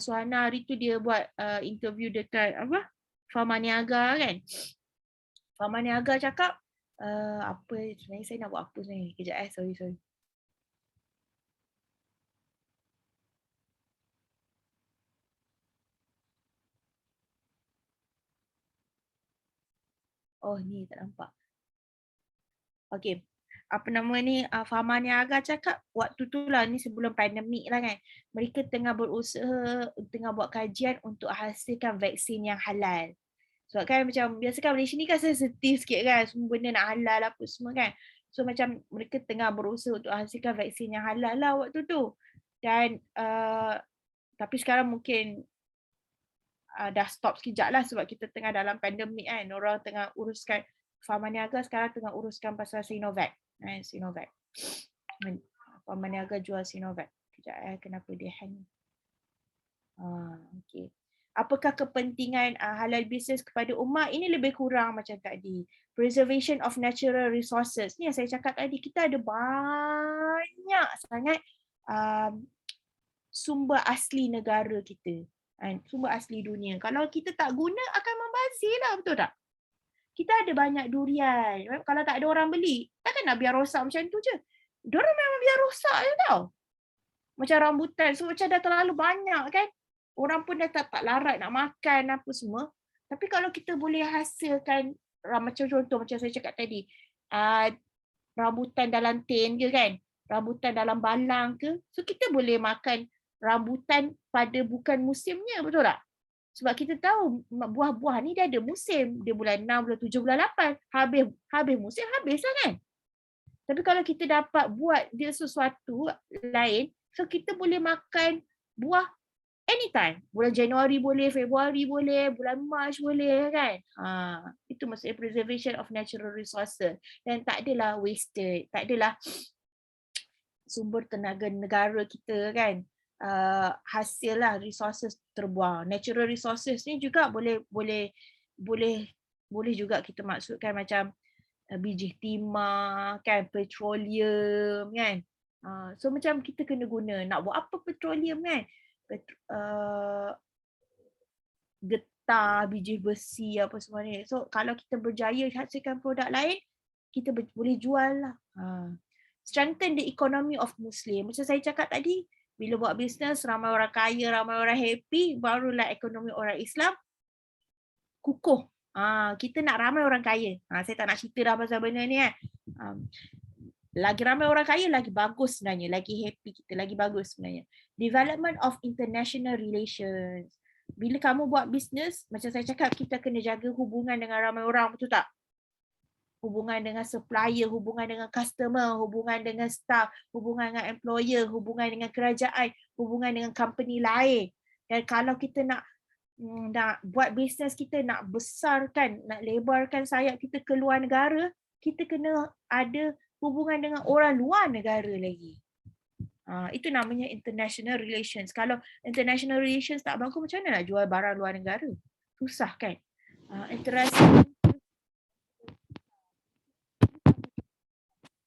Suhana hari tu dia buat interview dekat Pharma Niaga kan. Pharma Niaga cakap apa sebenarnya saya nak buat apa sebenarnya. Kejap sorry. Oh ni tak nampak. Okey. Apa nama ni, Pharma Niaga cakap waktu tu lah, ni sebelum pandemik lah kan. Mereka tengah berusaha, tengah buat kajian untuk hasilkan vaksin yang halal. Sebab kan macam biasa kan Malaysia ni kan sensitif sikit kan, semua benda nak halal apa semua kan. So macam mereka tengah berusaha untuk hasilkan vaksin yang halal lah waktu tu. Dan tapi sekarang mungkin dah stop sekejap lah sebab kita tengah dalam pandemik kan. Orang tengah uruskan, Pharma Niaga sekarang tengah uruskan pasal Sinovac. Sinovac. Pharma Niaga jual Sinovac. Kejap kenapa dia hang. Okay. Apakah kepentingan halal bisnes kepada umat? Ini lebih kurang macam tadi. Preservation of natural resources. Ni yang saya cakap tadi. Kita ada banyak sangat sumber asli negara kita. Sumber asli dunia. Kalau kita tak guna akan membazir lah, betul tak? Kita ada banyak durian. Kalau tak ada orang beli, takkan nak biar rosak macam tu je. Diorang memang biar rosak je tau. Macam rambutan. So macam dah terlalu banyak kan. Orang pun dah tak larat nak makan apa semua. Tapi kalau kita boleh hasilkan, macam contoh macam saya cakap tadi, rambutan dalam tin ke kan. Rambutan dalam balang ke. So kita boleh makan rambutan pada bukan musimnya, betul tak? Sebab kita tahu buah-buah ni dia ada musim. Dia bulan 6, bulan 7, bulan 8. Habis musim, habis lah kan. Tapi kalau kita dapat buat dia sesuatu lain, so kita boleh makan buah anytime. Bulan Januari boleh, Februari boleh, bulan Mac boleh kan. Itu maksudnya preservation of natural resources. Dan tak adalah wasted. Tak adalah sumber tenaga negara kita kan. Hasil lah resources terbuang. Natural resources ni juga boleh juga kita maksudkan macam biji timah kan, petroleum kan. So macam kita kena guna, nak buat apa petroleum kan, getah, biji besi apa semua ni. So kalau kita berjaya hasilkan produk lain, kita boleh jual lah. Strengthen the economy of Muslim. Macam saya cakap tadi, bila buat bisnes, ramai orang kaya, ramai orang happy, barulah ekonomi orang Islam kukuh. Kita nak ramai orang kaya. Saya tak nak cerita dah pasal benda ni kan. Lagi ramai orang kaya, lagi bagus sebenarnya. Lagi happy kita, lagi bagus sebenarnya. Development of international relations. Bila kamu buat bisnes, macam saya cakap, kita kena jaga hubungan dengan ramai orang, betul tak? Hubungan dengan supplier, hubungan dengan customer, hubungan dengan staff, hubungan dengan employer, hubungan dengan kerajaan, hubungan dengan company lain. Dan kalau kita nak buat bisnes kita, nak besarkan, nak lebarkan sayap kita ke luar negara, kita kena ada hubungan dengan orang luar negara lagi. Itu namanya international relations. Kalau international relations tak bagus, macam mana nak jual barang luar negara? Susah kan? Interaksi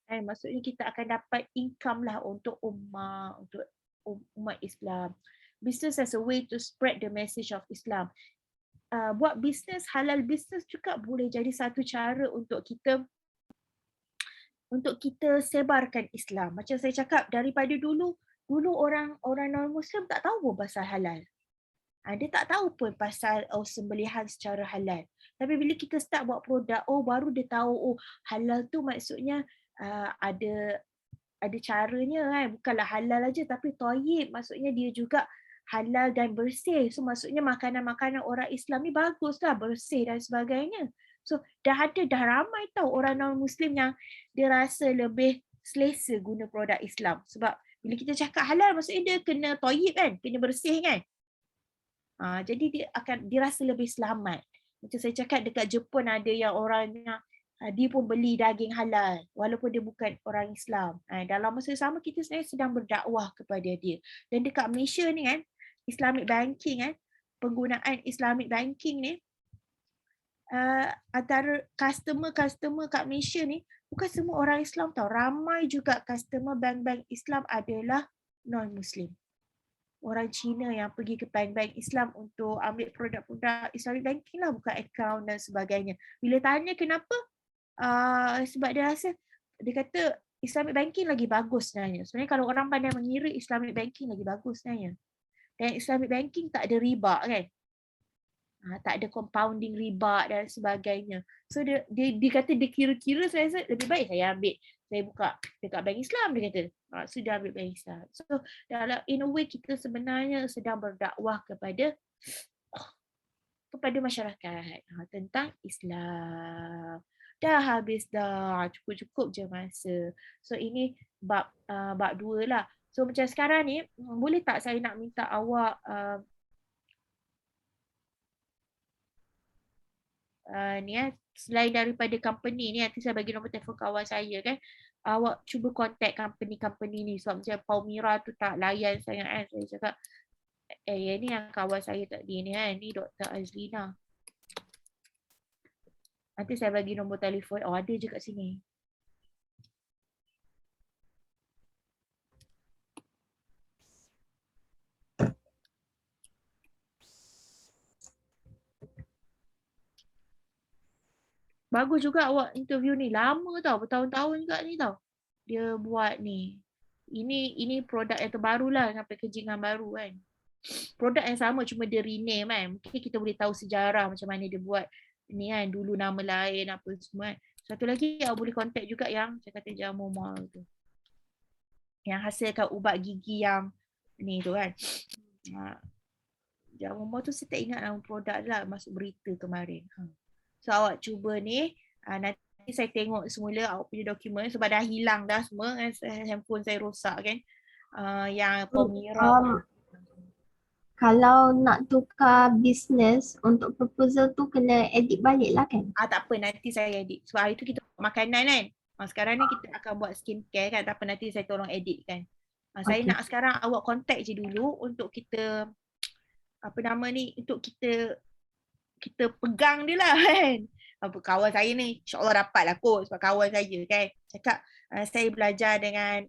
Maksudnya kita akan dapat income lah untuk ummah, untuk umat Islam. Business as a way to spread the message of Islam. Buat bisnes, halal bisnes juga boleh jadi satu cara untuk kita sebarkan Islam. Macam saya cakap, daripada dulu orang non-Muslim tak tahu pun pasal halal. Dia tak tahu pun pasal sembelihan secara halal. Tapi bila kita start buat produk, baru dia tahu halal tu maksudnya ada caranya kan. Bukanlah halal aja tapi thayyib, maksudnya dia juga halal dan bersih. So maksudnya makanan-makanan orang Islam ni baguslah, bersih dan sebagainya. So dah ramai tahu orang non-Muslim yang dia rasa lebih selesa guna produk Islam. Sebab bila kita cakap halal maksudnya dia kena thayyib kan, kena bersih kan. Jadi dia akan dirasa lebih selamat. Macam saya cakap dekat Jepun ada yang orangnya dia pun beli daging halal walaupun dia bukan orang Islam. Dalam masa sama kita sebenarnya sedang berdakwah kepada dia. Dan dekat Malaysia ni kan, Islamic banking penggunaan Islamic banking ni antara customer kat Malaysia ni bukan semua orang Islam tau. Ramai juga customer bank-bank Islam adalah non-Muslim. Orang Cina yang pergi ke bank-bank Islam untuk ambil produk-produk Islamic banking lah, buka akaun dan sebagainya. Bila tanya kenapa, sebab dia rasa, dia kata Islamic banking lagi bagus sebenarnya. Sebenarnya kalau orang pandai mengira, Islamic banking lagi bagus sebenarnya. Dan Islamic banking tak ada riba kan. Tak ada compounding riba dan sebagainya. So dia kata dia kira-kira, saya rasa lebih baik saya ambil, saya buka dekat bank Islam, dia kata. Sudah ambil bank Islam. So dalam in a way kita sebenarnya sedang berdakwah kepada masyarakat tentang Islam. Dah habis dah, cukup-cukup je masa. So ini bab 2 lah. So macam sekarang ni, boleh tak saya nak minta awak selain daripada company ni, nanti saya bagi nombor telefon kawan saya kan, awak cuba contact company ni. Sebab macam Paumira tu tak layan sangat kan. Saya cakap ni yang kawan saya tadi ni kan, ni Dr. Azlina. Nanti saya bagi nombor telefon. Ada je kat sini. Bagus juga awak interview ni. Lama tau, bertahun-tahun juga ni tau. Dia buat ni. Ini produk yang terbaru lah, dengan packaging yang baru kan. Produk yang sama cuma dia rename kan. Mungkin kita boleh tahu sejarah macam mana dia buat ni kan. Dulu nama lain apa semua kan. Satu lagi awak boleh contact juga yang saya kata jamu mal tu. Yang hasilkan ubat gigi yang ni tu kan. Jamu mal tu saya tak ingat nama produk lah, masuk berita kemarin. So awak cuba ni, nanti saya tengok semula awak punya dokumen sebab dah hilang dah semua kan, handphone saya rosak kan. Yang Paumira. Kalau nak tukar bisnes untuk proposal tu kena edit balik lah kan? Tak apa, nanti saya edit. Sebab hari tu kita buat makanan kan. Sekarang ni kita akan buat skincare kan. Tak apa, nanti saya tolong edit kan. Saya nak sekarang awak contact je dulu untuk kita, untuk kita pegang dia lah kan. Kawan saya ni insyaAllah dapat lah kot sebab kawan saya kan. Cakap saya belajar dengan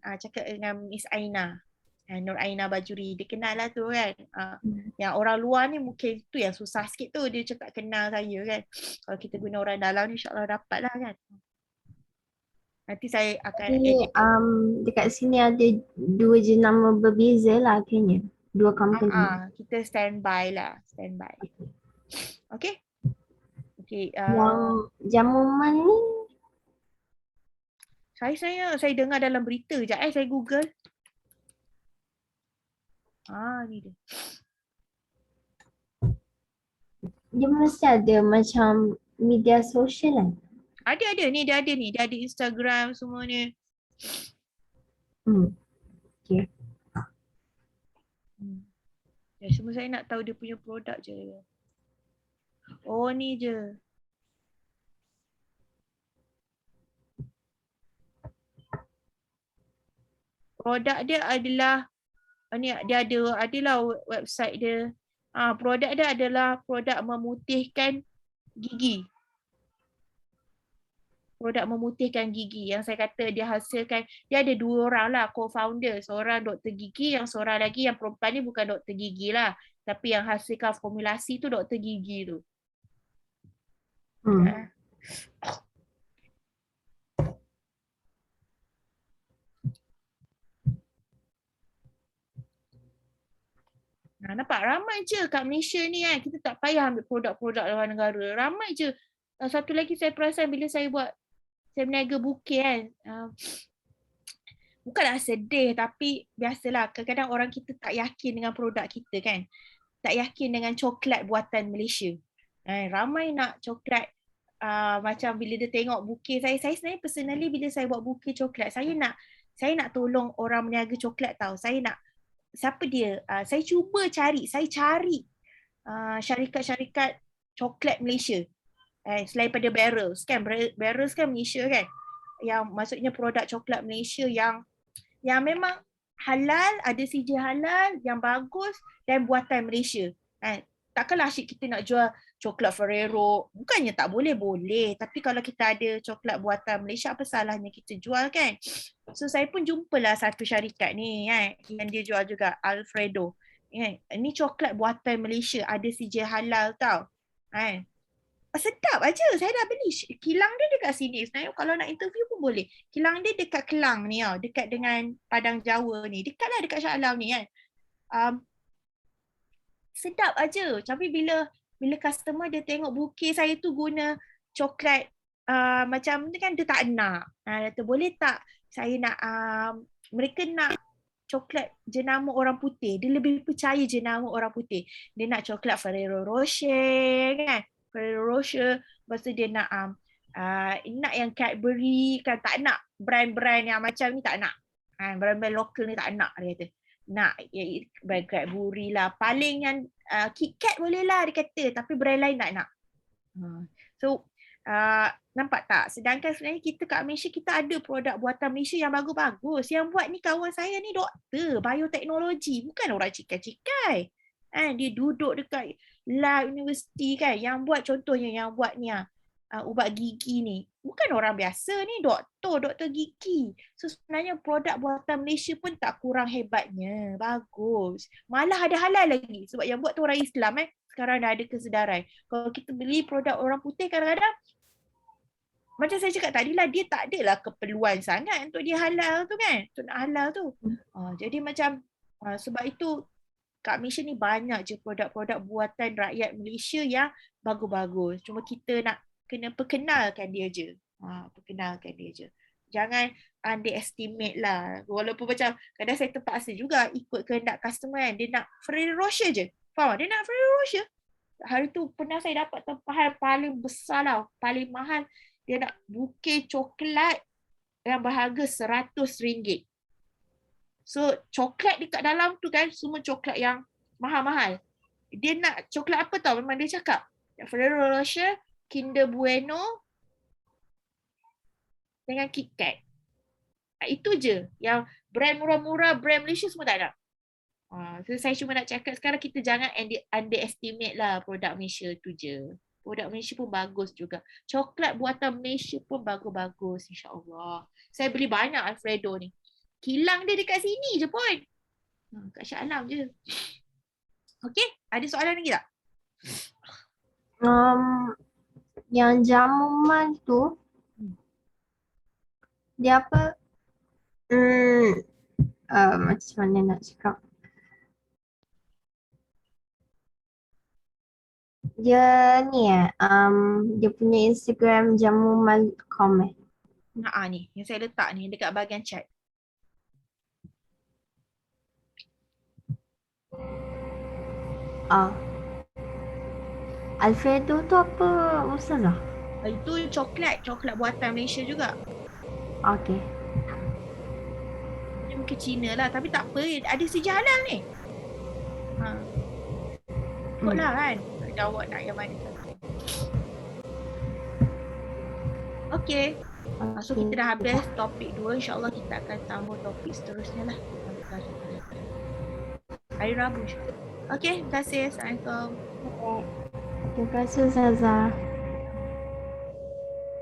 Miss Aina, Nur Aina Bajuri. Dia kenal lah tu kan. Yang orang luar ni mungkin tu yang susah sikit tu. Dia cakap kenal saya kan. Kalau kita guna orang dalam ni insyaAllah dapat lah kan. Nanti saya akan edit. Dekat sini ada 2 jenama berbeza lah kayaknya. 2 company. Kita standby lah. Standby. Okay? Okay. Yang jamuman ni? Saya dengar dalam berita. Sekejap saya Google. Ni dia. Dia mesti ada macam media sosial kan? Ada ni, dia ada Instagram semua ni. Okay. Semua saya nak tahu dia punya produk je. Ni je. Produk dia adalah dia adalah website dia. Produk dia adalah produk memutihkan gigi. produk memutihkan gigi yang saya kata dia hasilkan, dia ada 2 orang lah co-founder, seorang doktor gigi, yang seorang lagi yang perempuan ni bukan doktor gigi lah, tapi yang hasilkan formulasi tu doktor gigi tu. Hmm. Nah, nampak ramai je kat Malaysia ni kan. Kita tak payah ambil produk-produk luar negara. Ramai je. Satu lagi saya perasan bila saya berniaga bukit kan. Bukanlah sedih tapi biasalah kadang-kadang orang kita tak yakin dengan produk kita kan. Tak yakin dengan coklat buatan Malaysia. Ramai nak coklat macam bila dia tengok bukit saya sebenarnya personally bila saya buat bukit coklat, saya nak tolong orang meniaga coklat tau. Saya nak siapa dia? Saya cuba cari syarikat-syarikat coklat Malaysia. Selain pada Barrels kan. Barrels kan Malaysia kan. Yang maksudnya produk coklat Malaysia yang memang halal, ada CJ halal, yang bagus dan buatan Malaysia. Takkanlah asyik kita nak jual coklat Ferrero. Bukannya tak boleh, tapi kalau kita ada coklat buatan Malaysia, apa salahnya kita jual kan? So saya pun jumpalah satu syarikat ni kan, yang dia jual juga Alfredo. Ini coklat buatan Malaysia, ada CJ halal tau. Sedap aja, saya dah beli. Kilang dia dekat sini. Sebenarnya kalau nak interview pun boleh. Kilang dia dekat Kelang ni, dekat dengan Padang Jawa ni. Dekatlah dekat Shah Alam ni kan. Sedap aja. Tapi bila customer dia tengok bukit saya tu guna coklat macam ni kan, dia tak nak. Kata boleh tak saya nak mereka nak coklat jenama orang putih. Dia lebih percaya jenama orang putih. Dia nak coklat Ferrero Rocher kan. Ferrero Rocher. Lepas tu dia nak nak yang Cadbury kan, tak nak brand-brand yang macam ni, tak nak. Brand-brand lokal ni tak nak, dia kata. Nak brand Cadbury lah. Paling yang KitKat boleh lah dia kata, tapi brand lain tak nak. So nampak tak? Sedangkan sebenarnya kita kat Malaysia, kita ada produk buatan Malaysia yang bagus-bagus. Yang buat ni kawan saya ni doktor bioteknologi, bukan orang cikai-cikai. Dia duduk dekat lab universiti kan. Yang buat contohnya, yang buat ni ubat gigi ni, bukan orang biasa ni, doktor gigi. So sebenarnya produk buatan Malaysia pun tak kurang hebatnya, bagus. Malah ada halal lagi sebab yang buat tu orang Islam sekarang dah ada kesedaran. Kalau kita beli produk orang putih kadang-kadang macam saya cakap tadi lah, dia tak adalah keperluan sangat untuk dia halal tu kan, untuk nak halal tu. Jadi macam sebab itu kat Malaysia ni banyak je produk-produk buatan rakyat Malaysia yang bagus-bagus. Cuma kita nak kena perkenalkan dia je. Perkenalkan dia je. Jangan underestimate lah. Walaupun macam kadang saya terpaksa juga ikut kehendak customer kan. Dia nak Ferrero Rocher je. Faham? Dia nak Ferrero Rocher. Hari tu pernah saya dapat tempahan paling besar lah, paling mahal. Dia nak bukit coklat yang berharga RM100. So coklat dekat dalam tu kan semua coklat yang mahal-mahal. Dia nak coklat apa tau? Memang dia cakap Ferrero Rocher, Kinder Bueno dengan KitKat. Itu je. Yang brand murah-murah, brand Malaysia semua tak ada. So saya cuma nak cakap sekarang kita jangan underestimate lah produk Malaysia tu je. Produk Malaysia pun bagus juga. Coklat buatan Malaysia pun bagus-bagus, insya-Allah. Saya beli banyak Alfredo ni. Kilang dia dekat sini je pun. Kat Shah Alam je. Okey, ada soalan lagi tak? Yang jamuan tu dia apa? Macam mana nak cakap? Dia ni dia punya Instagram jamu.com Ni, yang saya letak ni dekat bahagian chat. Alfredo tu apa Ustazah? Itu coklat buatan Malaysia juga. Okey. Dia mungkin Cina lah, tapi tak apa, ada sejarah halal ni. Ikutlah kan. Awak nak yang mana. Okey. So kita dah habis topik 2. InsyaAllah kita akan sambung topik seterusnya lah. Hari Rabu. Okey, terima kasih. Assalamualaikum. Terima kasih Ustazah.